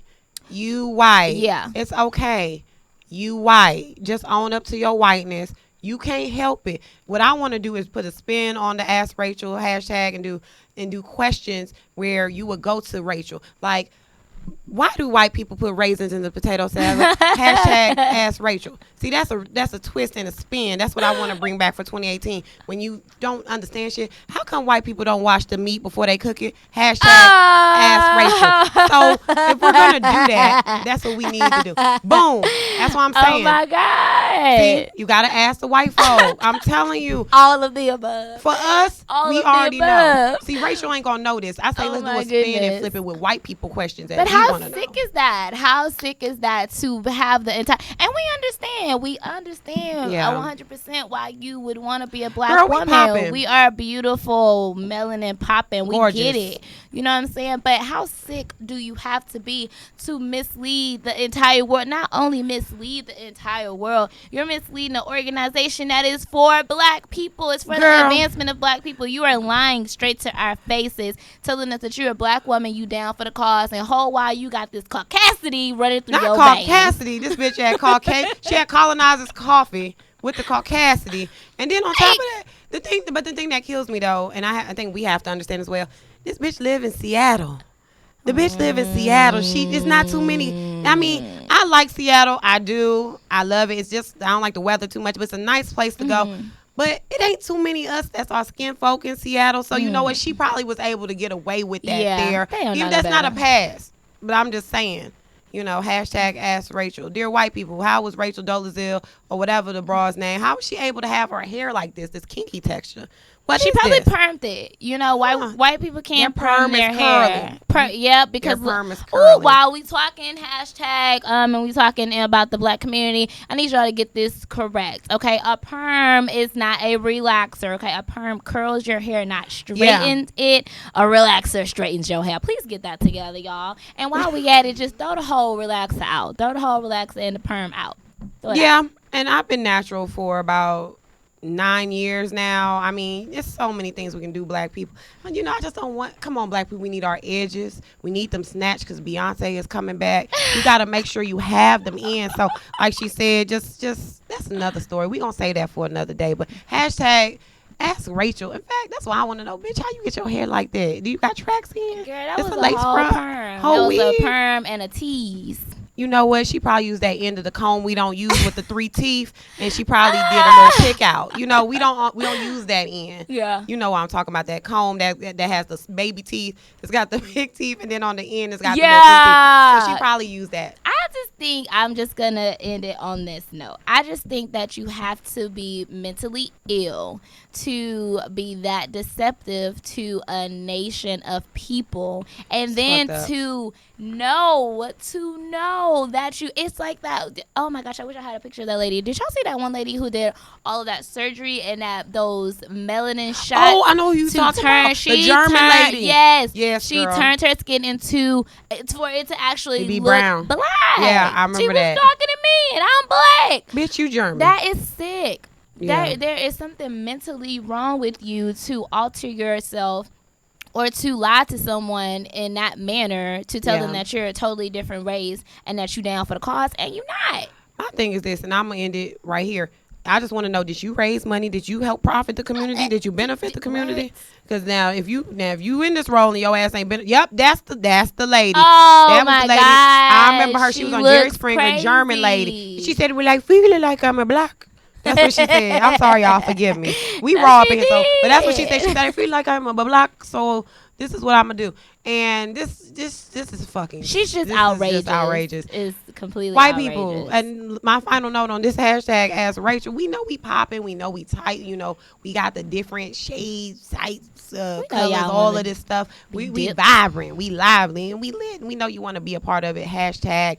Yeah. It's okay. You white. Just own up to your whiteness. You can't help it. What I want to do is put a spin on the Ask Rachel hashtag and do questions where you would go to Rachel. Like, why do white people put raisins in the potato salad? Hashtag Ask Rachel. See, that's a twist and a spin. That's what I want to bring back for 2018. When you don't understand shit, how come white people don't wash the meat before they cook it? Hashtag Ask Rachel. So if we're gonna do that, that's what we need to do. Boom. That's what I'm saying. Oh my God. See, you gotta ask the white folk. I'm telling you. All of the above. For us, All we of the already know. above. See, Rachel ain't gonna know this. I say Oh let's do my a spin goodness. and flip it with white people questions. But we how wanna sick know. is that? How sick is that to have the entire? And we understand Yeah. 100% why you would want to be a black Girl, we woman. poppin'. We are beautiful, melanin popping. We Gorgeous. get it. You know what I'm saying? But how sick do you have to be to mislead the entire world? Not only mislead the entire world, you're misleading an organization that is for black people. It's for the Girl. advancement of black people. You are lying straight to our faces, telling us that you're a black woman, you down for the cause, and whole while you got this caucasity running through Not your called veins. Cassidy. This bitch had called she had colonizers coffee with the caucasity, and then on top of that, the thing that kills me though, and I think we have to understand as well. This bitch live in Seattle. The bitch live in Seattle. It's not too many. I mean, I like Seattle. I do. I love it. It's just I don't like the weather too much, but it's a nice place to go. But it ain't too many us that's our skin folk in Seattle. So you know what? She probably was able to get away with that Yeah, there. they don't Even know no that's not a better. pass. But I'm just saying. You know, hashtag Ask Rachel. Dear white people, how was Rachel Dolezal or whatever the broad's name? How was she able to have her hair like this kinky texture? What She is probably this? permed it. You know, white people can't Their perm perm their is hair. Yeah, because Their perm is ooh, curly. while we talking hashtag and we talking about the black community, I need y'all to get this correct. Okay, a perm is not a relaxer. Okay, a perm curls your hair, not straightens it. A relaxer straightens your hair. Please get that together, y'all. And while we at it, just throw the whole relaxer out. Throw the whole relaxer and the perm out. Throw it out. Yeah, and I've been natural for about 9 years now. I mean, there's so many things we can do, black people. And, you know, I just don't want, come on, black people, we need our edges. We need them snatched because Beyonce is coming back. You got to make sure you have them in. So, like she said, just that's another story. We going to say that for another day. But hashtag Ask Rachel. In fact, that's why I want to know, bitch, how you get your hair like that? Do you got tracks in? Girl, that It's was a a lace whole front, perm. whole That was a wig. perm and a tease. You know what? She probably used that end of the comb we don't use with the 3 teeth, and she probably did a little pick out. You know, we don't use that end. Yeah. You know what I'm talking about? That comb that has the baby teeth. It's got the big teeth, and then on the end it's got the little 2 Yeah. teeth. So she probably used that. I just think I'm just gonna end it on this note. I just think that you have to be mentally ill to be that deceptive to a nation of people, and It's then fucked up. to know that it's like that. Oh my gosh, I wish I had a picture of that lady. Did y'all see that one lady who did all of that surgery and those melanin shots? Oh, I know who you to talking turn, about. she The German turned, lady. Yes, Yes, she girl. turned her skin into for it to actually To be look brown. black. Yeah, I remember she was that. talking to me, and I'm black. Bitch, you German. That is sick. Yeah. There is something mentally wrong with you to alter yourself or to lie to someone in that manner to tell them Yeah. that you're a totally different race and that you down for the cause, and you're not. My thing is this, and I'm going to end it right here. I just want to know, did you raise money? Did you help profit the community? Did you benefit the community? Because now if you in this role and your ass ain't been, yep, that's the lady. Oh, That was my the lady. God. I remember her. She was on Jerry looks Springer, German lady. crazy. She said it was like feeling like I'm a black. That's what she said. I'm sorry, y'all. Forgive me. We raw up in here, so but that's what she said. She said I feel like I'm a black. So this is what I'm gonna do. And this is fucking. She's just this outrageous. Is just outrageous. It's completely White outrageous. people. And my final note on this hashtag, Ask Rachel. We know we popping. We know we tight. You know we got the different shades, types, colors, y'all all wanna of this stuff. We dipped. vibrant. We lively and we lit. And we know you want to be a part of it. Hashtag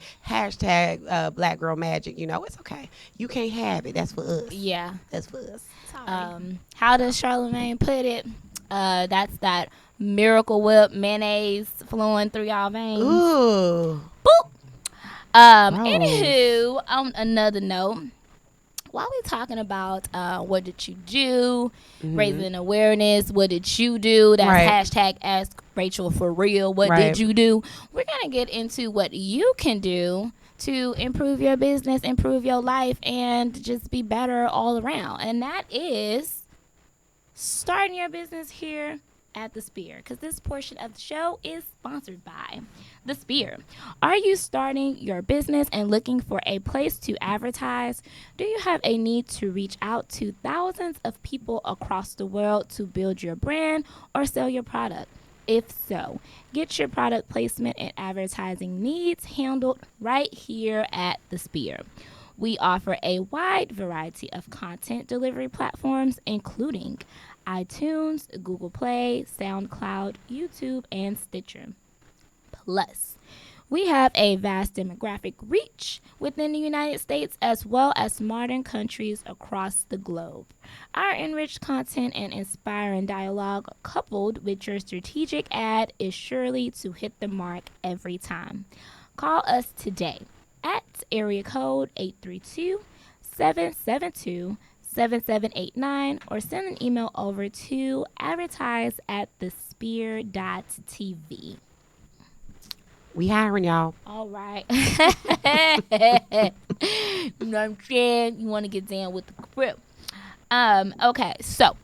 Black Girl Magic. You know it's okay. You can't have it. That's for us. Yeah. That's for us. How does Charlamagne put it? That's that Miracle Whip mayonnaise flowing through y'all veins. Ooh. Boop. Gross. Anywho, on another note, while we're talking about what did you do, raising awareness, what did you do? That's Right. hashtag Ask Rachel for real. What Right. did you do? We're gonna get into what you can do to improve your business, improve your life, and just be better all around. And that is starting your business here at The Spear, because this portion of the show is sponsored by The Spear. Are you starting your business and looking for a place to advertise? Do you have a need to reach out to thousands of people across the world to build your brand or sell your product? If so, get your product placement and advertising needs handled right here at The Spear. We offer a wide variety of content delivery platforms, including iTunes, Google Play, SoundCloud, YouTube, and Stitcher. Plus, we have a vast demographic reach within the United States as well as modern countries across the globe. Our enriched content and inspiring dialogue, coupled with your strategic ad, is surely to hit the mark every time. Call us today at area code 832-772-7789 or send an email over to advertise@thesphere.tv. We hiring y'all. All right. You know what I'm saying? You want to get down with the grip. Okay, so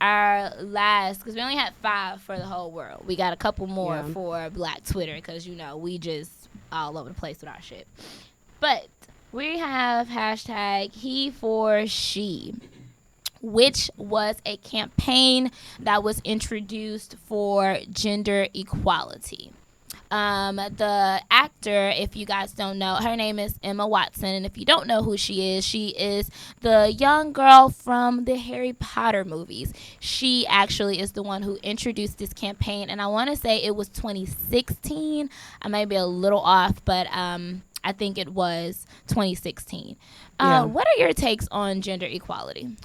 our last, because we only had 5 for the whole world. We got a couple more Yeah. for Black Twitter, because, you know, we just all over the place with our shit. But we have hashtag he for she, which was a campaign that was introduced for gender equality. The actor, if you guys don't know, her name is Emma Watson, and if you don't know who she is the young girl from the Harry Potter movies. She actually is the one who introduced this campaign, and I want to say it was 2016. I might be a little off, but I think it was 2016. Yeah. What are your takes on gender equality?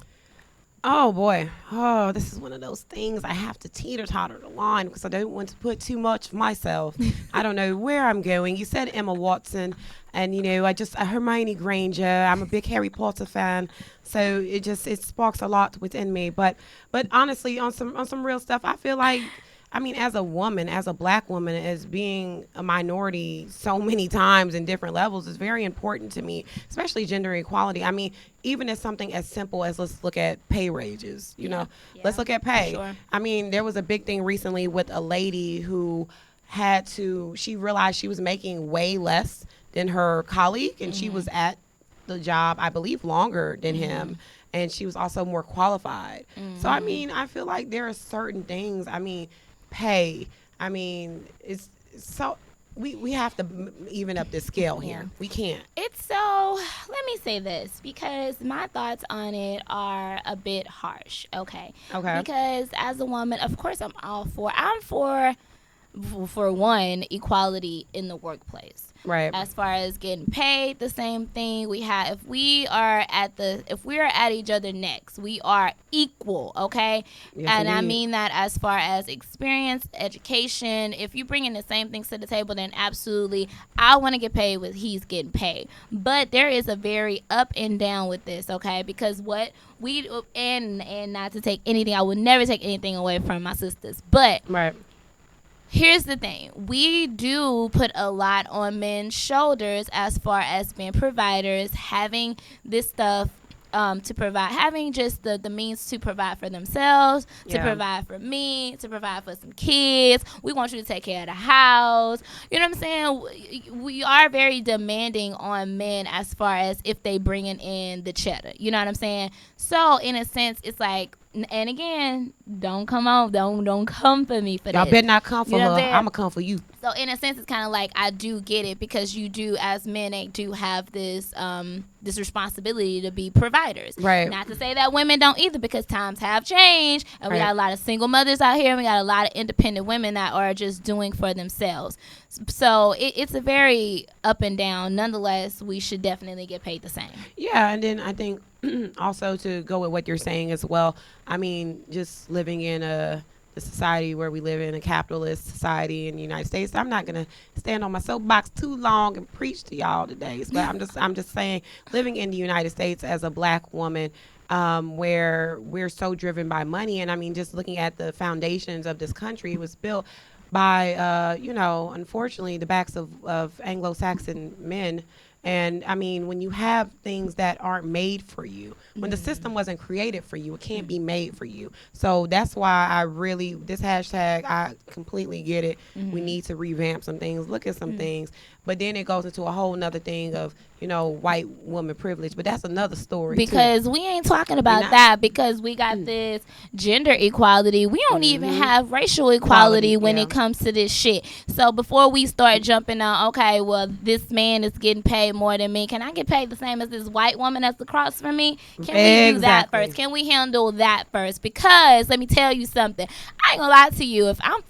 Oh boy. Oh, this is one of those things I have to teeter-totter the line because I don't want to put too much of myself. I don't know where I'm going. You said Emma Watson, and you know, Hermione Granger. I'm a big Harry Potter fan, so it sparks a lot within me. But honestly, on some real stuff, I feel like, I mean, as a woman, as a Black woman, as being a minority so many times in different levels is very important to me, especially gender equality. I mean, even as something as simple as let's look at pay ranges, you know, let's look at pay. Sure. I mean, there was a big thing recently with a lady who she realized she was making way less than her colleague, and she was at the job, I believe, longer than him. And she was also more qualified. So, I mean, I feel like there are certain things, I mean, pay. I mean, it's so we have to even up the scale here. Yeah. We can't. It's so, let me say this, because my thoughts on it are a bit harsh, okay? Okay. Because as a woman, of course I'm for one, equality in the workplace. Right. As far as getting paid, the same thing. We have, if we are at each other necks, we are equal, okay? Yes, and I indeed. mean that as far as experience, education. If you bring in the same things to the table, then absolutely, I want to get paid what he's getting paid. But there is a very up and down with this, okay? Because what we and not to take anything, I would never take anything away from my sisters, but Right. here's the thing. We do put a lot on men's shoulders as far as being providers, having this stuff to provide, having just the means to provide for themselves, to Yeah. provide for me, to provide for some kids. We want you to take care of the house. You know what I'm saying? We are very demanding on men as far as if they bringing in the cheddar. You know what I'm saying? So in a sense, it's like, and again, don't come for me for Y'all this. better not come for You know her. what I'm saying? I'm going to come for you. So in a sense, it's kind of like, I do get it, because you do, as men, they do have this this responsibility to be providers. Right. Not to say that women don't either, because times have changed, and we Right. got a lot of single mothers out here, and we got a lot of independent women that are just doing for themselves. So it's a very up and down. Nonetheless, we should definitely get paid the same. Yeah, and then I think also to go with what you're saying as well, I mean, just living in the the society where we live in, a capitalist society in the United States. I'm not gonna stand on my soapbox too long and preach to y'all today, but I'm just saying, living in the United States as a black woman, where we're so driven by money, and I mean, just looking at the foundations of this country, it was built by, unfortunately, the backs of Anglo-Saxon men. And I mean, when you have things that aren't made for you, when the system wasn't created for you, it can't be made for you. So that's why this hashtag, I completely get it. We need to revamp some things, look at some things. But then it goes into a whole nother thing of, white woman privilege. But that's another story. Because we ain't talking about that, because we got this gender equality. We don't even have racial equality when it comes to this shit. So before we start jumping on, okay, well, this man is getting paid more than me. Can I get paid the same as this white woman that's across from me? Can we do that first? Can we handle that first? Because let me tell you something. I ain't gonna lie to you. If I'm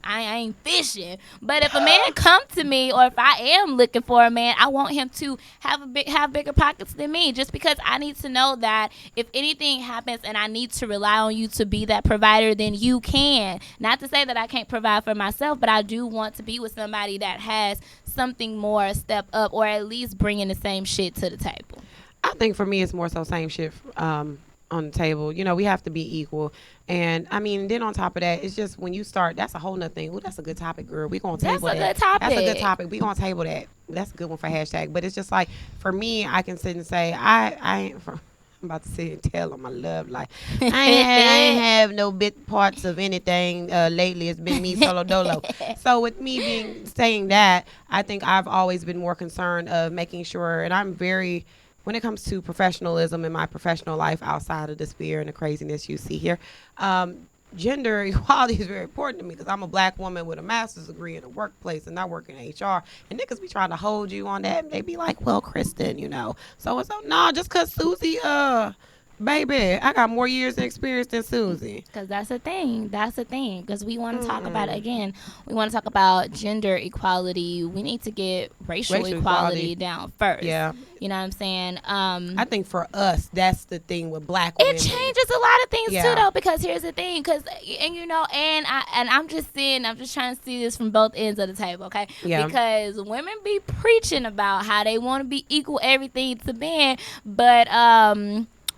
I ain't fishing. But if a man come to me, or if I am looking for a man, I want him to have bigger pockets than me, just because I need to know that if anything happens and I need to rely on you to be that provider, then you can. Not to say that I can't provide for myself, but I do want to be with somebody that has something more, a step up, or at least bringing the same shit to the table. I think for me, it's more so same shit on the table. We have to be equal. And I mean, then on top of that, it's just when you start, that's a whole nother thing. Ooh, that's a good topic, girl. We're going to table that. That's a good topic. That's a good topic. We're going to table that. That's a good one for hashtag. But it's just like, for me, I can sit and say, I ain't from, I'm about to sit and tell on my love life. I ain't have no bit parts of anything lately. It's been me solo dolo. So with me saying that, I think I've always been more concerned of making sure, and I'm very, when it comes to professionalism in my professional life outside of the sphere and the craziness you see here, gender equality is very important to me, because I'm a black woman with a master's degree in the workplace, and I work in HR. And niggas be trying to hold you on that. They be like, well, Kristen, so and so. No, just because Susie, baby, I got more years of experience than Susie. Because that's the thing. Because we want to talk about, again, we want to talk about gender equality. We need to get racial equality down first. Yeah. You know what I'm saying? I think for us, that's the thing with black women. It changes a lot of things too, though. Because here's the thing. I'm just trying to see this from both ends of the table, okay? Yeah. Because women be preaching about how they want to be equal everything to men, but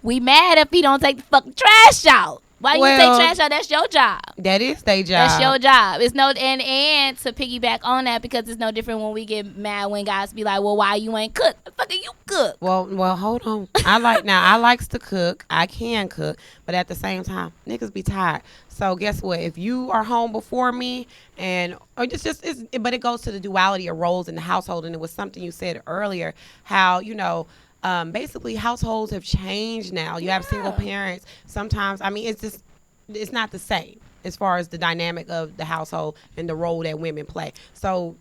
we mad if he don't take the fucking trash out. Why you take trash out? That's your job. That is their job. That's your job. It's no and to piggyback on that, because it's no different when we get mad when guys be like, well, why you ain't cook? The fuck are you cook? Well, hold on. I likes to cook. I can cook, but at the same time, niggas be tired. So guess what? If you are home before me, but it goes to the duality of roles in the household, and it was something you said earlier, how basically households have changed now. You have single parents. Sometimes, I mean, it's not the same as far as the dynamic of the household and the role that women play. So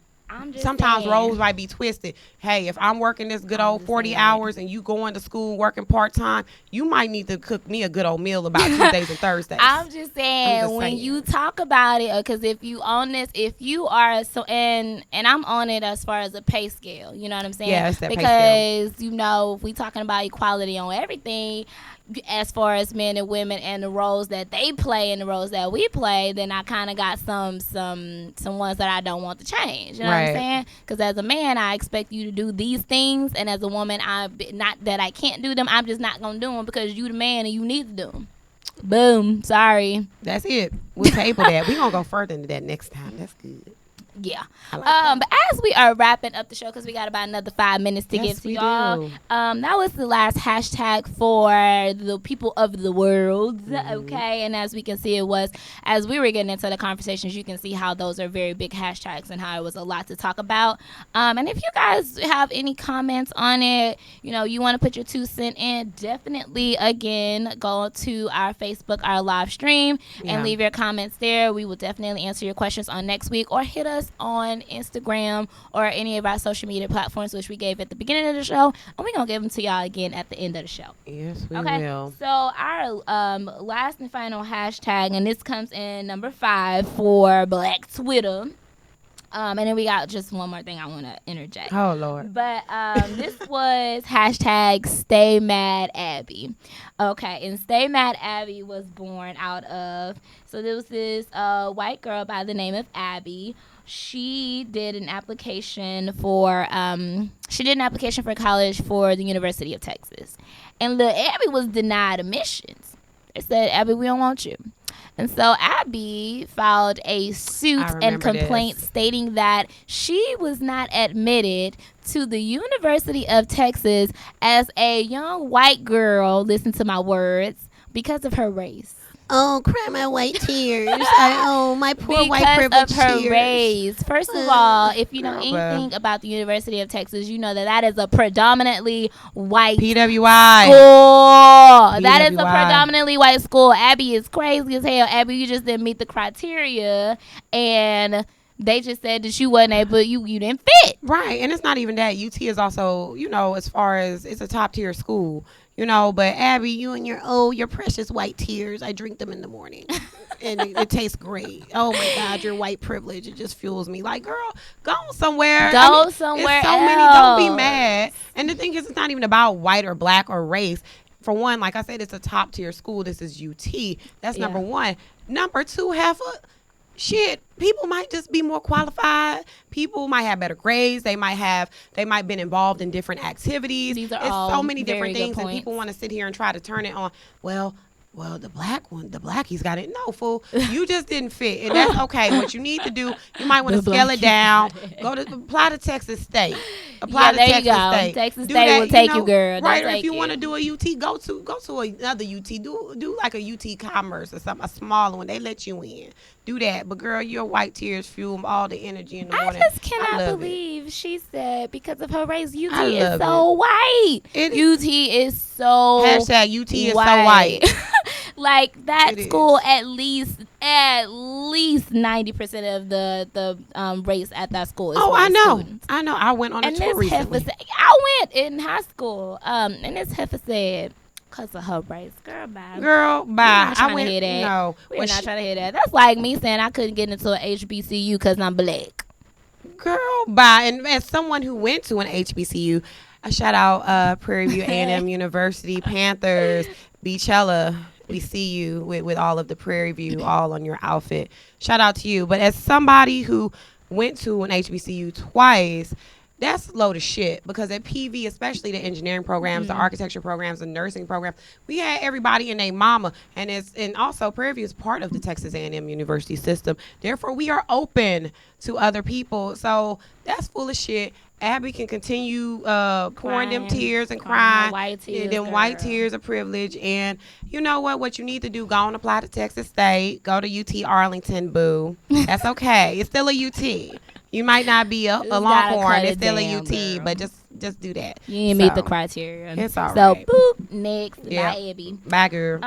sometimes roles might be twisted. Hey, if I'm working this good old 40 hours and you going to school working part-time, you might need to cook me a good old meal about Tuesdays and Thursdays. I'm just saying, when you talk about it, because if you on this, if you are, and I'm on it as far as a pay scale, you know what I'm saying? Yeah, it's that pay scale. Because, if we talking about equality on everything, as far as men and women and the roles that they play and the roles that we play, then I kind of got some ones that I don't want to change. You know what I'm saying? Because as a man, I expect you to do these things, and as a woman, not that I can't do them. I'm just not gonna do them because you the man and you need to do them. Boom. Sorry. That's it. We'll table that. We're gonna go further into that next time. That's good. Yeah. Like but as we are wrapping up the show, because we got about another 5 minutes to get to y'all, that was the last hashtag for the people of the world. Okay. And as we can see, it was, as we were getting into the conversations, you can see how those are very big hashtags and how it was a lot to talk about. And if you guys have any comments on it, you want to put your 2 cents in, definitely, again, go to our Facebook, our live stream, and leave your comments there. We will definitely answer your questions on next week, or hit us on Instagram or any of our social media platforms, which we gave at the beginning of the show, and we're gonna give them to y'all again at the end of the show. Yes, we will. So our last and final hashtag, and this comes in number 5 for Black Twitter. And then we got just one more thing I want to interject. Oh Lord. But this was hashtag Stay Mad Abby. Okay, and Stay Mad Abby was born out of, so there was this white girl by the name of Abby. She did an application for college for the University of Texas. And little Abby was denied admissions. They said, Abby, we don't want you. And so Abby filed a suit and complaint stating that she was not admitted to the University of Texas as a young white girl, listen to my words, because of her race. Oh, cry my white tears. My poor white privilege because of her tears. race. First of all, if you know anything about the University of Texas, you know that is a predominantly white PWI. school. That is a predominantly white school. Abby is crazy as hell. Abby, you just didn't meet the criteria, and they just said that you wasn't able, you didn't fit. Right, and it's not even that. UT is also, as far as it's a top tier school. But Abby, you and your precious white tears, I drink them in the morning. And it tastes great. Oh my God, your white privilege, it just fuels me. Like, girl, go somewhere. Go somewhere it's so else. Many, don't be mad. And the thing is, it's not even about white or black or race. For one, like I said, it's a top tier school. This is UT. That's number one. Number two, people might just be more qualified. People might have better grades. They might been involved in different activities. These are it's all so many very different good things, and points. people want to sit here and try to turn it on. Well, the blackies got it. No, fool, you just didn't fit, and that's okay. What you need to do, you might want to scale it down. Apply to Texas State. Apply to Texas State. Texas State will take you, girl. Right, or if you want to do a UT, go to another UT. Do like a UT Commerce or something, a smaller one. They let you in. Do that, but girl, your white tears fuel all the energy in the morning. I just cannot believe she said because of her race, UT I is love so white. UT is so hashtag UT is so white. Like that It school, is. at least 90% of the race at that school is Oh, white I know. students. I know. I went on a And tour this recently. heifer said, I went in high school, and this heifer said, because of her race, girl, bye. Girl, We're bye. not trying I went. to hear that. No, We're When not she- trying to hear that. That's like me saying I couldn't get into an HBCU because I'm black. Girl, bye. And as someone who went to an HBCU, a shout out Prairie View A&M University, Panthers, Beachella. We see you with all of the Prairie View all on your outfit. Shout out to you. But as somebody who went to an HBCU twice, that's a load of shit, because at PV, especially the engineering programs, the architecture programs, the nursing programs, we had everybody and their mama, and also Prairie View is part of the Texas A&M University system. Therefore, we are open to other people. So that's full of shit. Abby can continue pouring them tears and Crying crying, her white tears, and them white girl. tears of privilege. And you know what? What you need to do, go and apply to Texas State. Go to UT Arlington, boo. That's okay. It's still a UT. You might not be a Just gotta Longhorn. cut It's it still down, a UT, girl. but just do that. You didn't meet the So, criteria. It's all so, right. boop, next. Yeah. Bye, Abby. Bye, girl.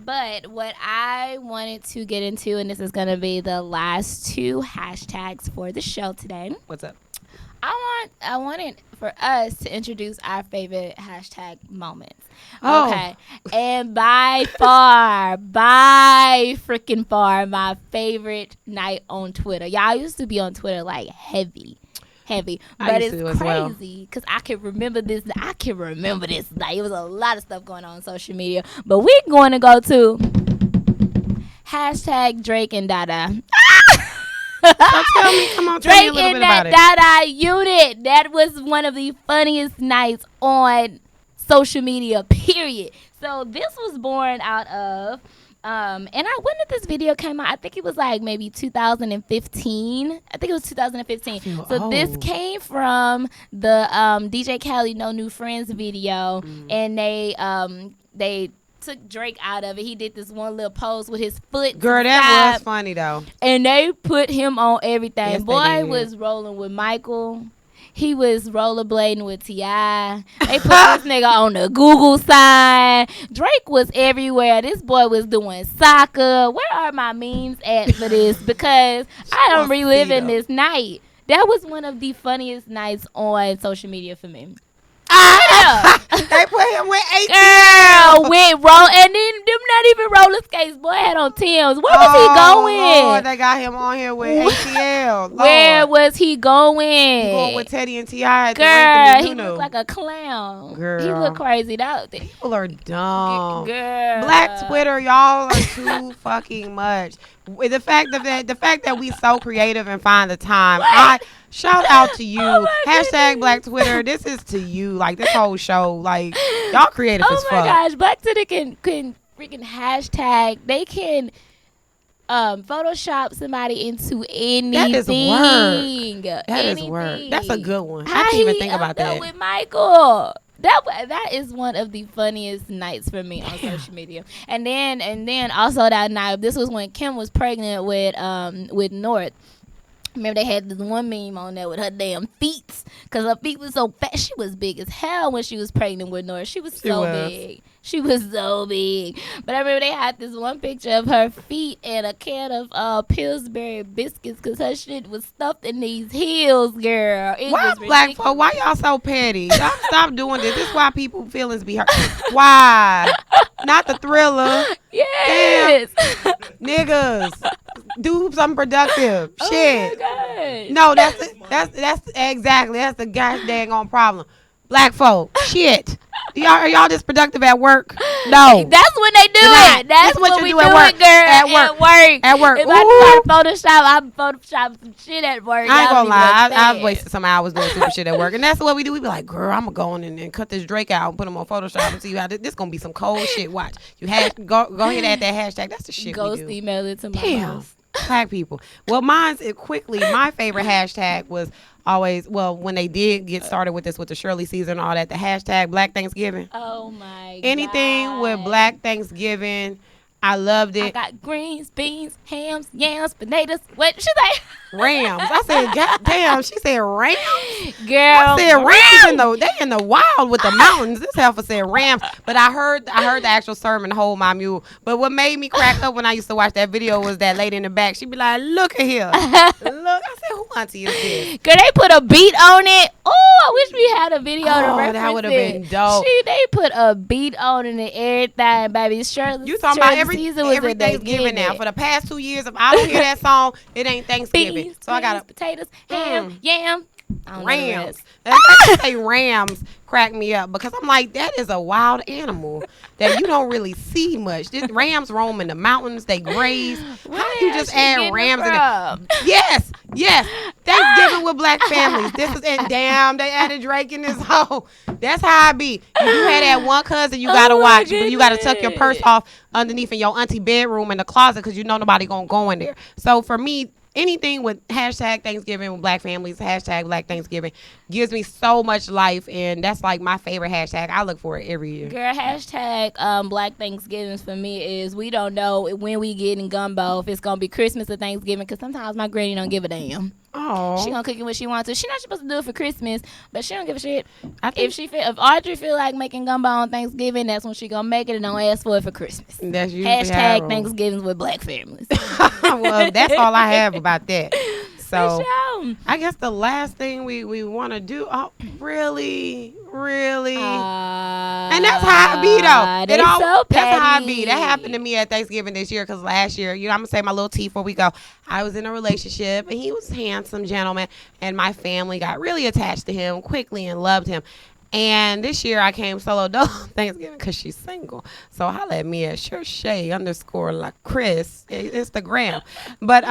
But what I wanted to get into, and this is going to be the last two hashtags for the show today. What's up? I wanted for us to introduce our favorite hashtag moments. Oh. Okay. And by freaking far, my favorite night on Twitter. Y'all used to be on Twitter like heavy. I But used to it's as well. crazy because I can remember this night. It was a lot of stuff going on social media. But we're going to go to hashtag Drake and Dada. So tell me, come on, tell me Drake a little and bit about it. that Dada unit. That was one of the funniest nights on social media, period. So this was born out of, when did this video came out? I think it was like maybe 2015. I think it was 2015. feel So this old. came from the DJ Khaled No New Friends video, and they took Drake out of it. He did this one little pose with his foot to Girl, the that was side, funny though. and they put him on everything. Yes, they Boy did. was rolling with Michael. He was rollerblading with T.I. They put this nigga on the Google sign. Drake was everywhere. This boy was doing soccer. Where are my memes at for this? Because I am wants to see reliving them. this night. That was one of the funniest nights on social media for me. I They put him with ATL. Girl, with roll, and then them not even roller skates. Boy had on Tim's. Where was he going? Lord, they got him on here with ATL. Where was he going? He going with Teddy and T.I. Girl, he looked like a clown. Girl. He looked crazy. People are dumb. Girl. Black Twitter, y'all are too fucking much. With the fact that we so creative and find the time. I shout out to you. Hashtag Black Twitter. This is to you. Like this whole show. Like y'all creative as fuck. Oh my gosh, Black Twitter can freaking hashtag. They can Photoshop somebody into anything. That is word. That is word. That's a good one. I didn't even think about that. With Michael. That is one of the funniest nights for me on social media. And then also that night, this was when Kim was pregnant with North. Remember they had this one meme on there with her damn feet, because her feet was so fat. She was big as hell when she was pregnant with North. She was so big. She was so big. But I remember they had this one picture of her feet and a can of Pillsbury biscuits, because her shit was stuffed in these heels, girl. Why black folk? Why y'all so petty? Y'all stop doing this. This is why people feelings be hurt. Why? Not the Thriller. Yes. Damn. Niggas. Do something productive. Oh Shit. my gosh. No, that's exactly. That's the gosh dang on problem. Black folk. Shit. Are y'all just productive at work? No. That's when they do it. That's what we do at work, girl. At work. If I try to Photoshop, I'm Photoshop some shit at work. I ain't gonna lie. I've wasted some hours doing super shit at work. And that's what we do. We be like, girl, I'm gonna go on and cut this Drake out and put him on Photoshop and see how this gonna be some cold shit. Watch. You go ahead and add that hashtag. That's the shit Ghost we do. email it to my Damn. house. Black people. Well, my favorite hashtag was always, when they did get started with this with the Shirley season and all that, the hashtag Black Thanksgiving. Oh my god. Anything with Black Thanksgiving, I loved it. I got greens, beans, hams, yams, potatoes. What should I? Rams. I said, God damn. She said rams. Girl, I said rams in the wild with the mountains. This heifer said rams. But I heard the actual sermon, Hold My Mule. But what made me crack up when I used to watch that video was that lady in the back. She'd be like, look at here. Look. I said, who auntie is this? Girl, they put a beat on it. Oh, I wish we had a video to reference that would have been dope. They put a beat on it and everything, baby. Shirley, You talking about every Thanksgiving Thanksgiving now. For the past 2 years, if I don't hear that song, it ain't Thanksgiving. Beans, So I got potatoes, ham, yam. I don't know the rams. rest. That say rams crack me up because I'm like, that is a wild animal that you don't really see much. Rams roam in the mountains, they graze. How do you just add rams in it? Yes. Thanksgiving with black families. And damn, they added Drake in this hole. That's how I be. If you had that one cousin, you gotta watch. You gotta tuck your purse off underneath in your auntie bedroom in the closet because you know nobody gonna go in there. So for me, anything with hashtag Thanksgiving with black families, hashtag Black Thanksgiving, gives me so much life, and that's like my favorite hashtag. I look for it every year. Girl, hashtag Black Thanksgivings for me is we don't know when we get in gumbo, if it's going to be Christmas or Thanksgiving, because sometimes my granny don't give a damn. Oh, She gonna cook it when she wants to. She not supposed to do it for Christmas, but she don't give a shit. If Audrey feel like making gumbo on Thanksgiving, that's when she gonna make it and don't ask for it for Christmas. That's usually Hashtag Thanksgivings with black families. Well, that's all I have about that. So For sure. I guess the last thing we want to do. Oh, really. And that's how I be though. That's how I be. That happened to me at Thanksgiving this year because last year, I'm gonna say my little tea before we go. I was in a relationship and he was a handsome gentleman, and my family got really attached to him quickly and loved him. And this year I came solo dolo Thanksgiving because she's single. So holla at me at Shay_LaChris Instagram. But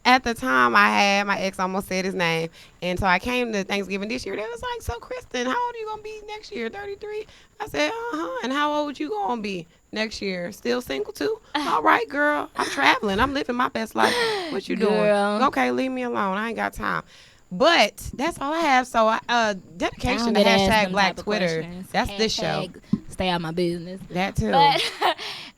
at the time I had, my ex almost said his name. And so I came to Thanksgiving this year. They was like, so Kristen, how old are you going to be next year? 33? I said, And how old you going to be next year? Still single too? All right, girl. I'm traveling. I'm living my best life. What you doing? Girl. Okay, leave me alone. I ain't got time. But that's all I have. So dedication to I don't get asked hashtag them Black type of Twitter. questions. That's this show. Stay out my business. That too. But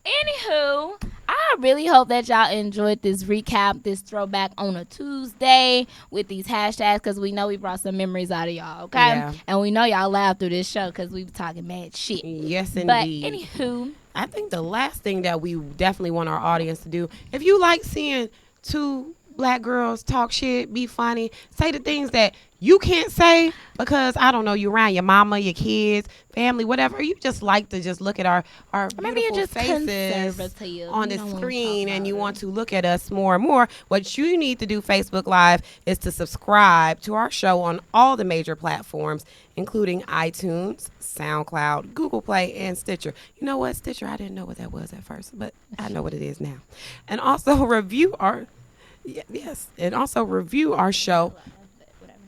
anywho, I really hope that y'all enjoyed this recap, this throwback on a Tuesday with these hashtags, because we know we brought some memories out of y'all, okay? Yeah. And we know y'all laughed through this show because we were talking mad shit. Yes, indeed. But anywho, I think the last thing that we definitely want our audience to do, if you like seeing two black girls talk shit, be funny, say the things that you can't say because, I don't know, you're around your mama, your kids, family, whatever. You just like to just look at our Maybe you're beautiful just faces conservative. on You the don't wanna screen talk and you about want it. to look at us more and more. What you need to do, Facebook Live, is to subscribe to our show on all the major platforms, including iTunes, SoundCloud, Google Play, and Stitcher. You know what? Stitcher, I didn't know what that was at first, but I know what it is now. And also review our show. Whatever.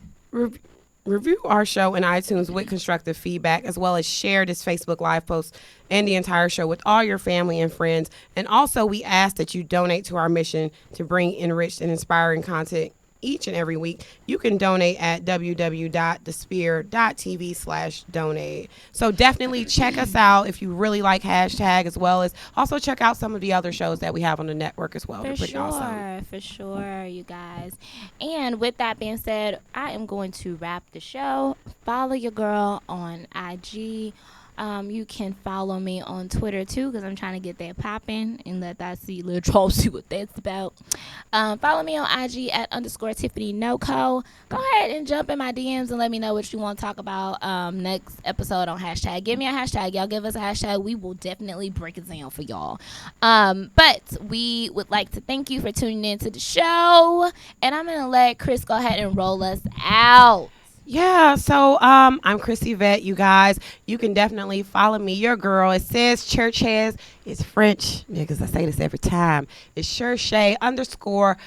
Review our show in iTunes with constructive feedback, as well as share this Facebook Live post and the entire show with all your family and friends. And also, we ask that you donate to our mission to bring enriched and inspiring content each and every week. You can donate at www.thesphere.tv/donate. So definitely check us out if you really like hashtag, as well as also check out some of the other shows that we have on the network as well. They're pretty awesome. For sure, you guys. And with that being said, I am going to wrap the show. Follow your girl on IG. You can follow me on Twitter too, because I'm trying to get that popping and let that little troll see what that's about. Follow me on IG at _Tiffany NoCo. Go ahead and jump in my DMs and let me know what you want to talk about next episode on hashtag. Give me a hashtag. Y'all give us a hashtag. We will definitely break it down for y'all. But we would like to thank you for tuning in to the show. And I'm going to let Chris go ahead and roll us out. Yeah, so I'm Chrissy Vet, you guys. You can definitely follow me, your girl. It says Church Has. It's French, because I say this every time. It's Cherche_La_Chris,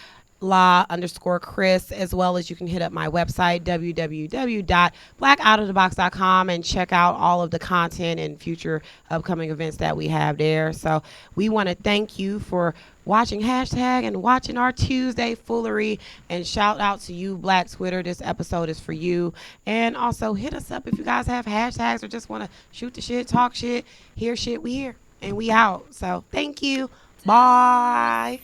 as well as you can hit up my website, www.blackoutofthebox.com, and check out all of the content and future upcoming events that we have there. So we want to thank you for watching hashtag and watching our Tuesday foolery, and shout out to you, Black Twitter. This episode is for you. And also hit us up if you guys have hashtags or just want to shoot the shit, talk shit, hear shit. We here and we out. So thank you. Bye.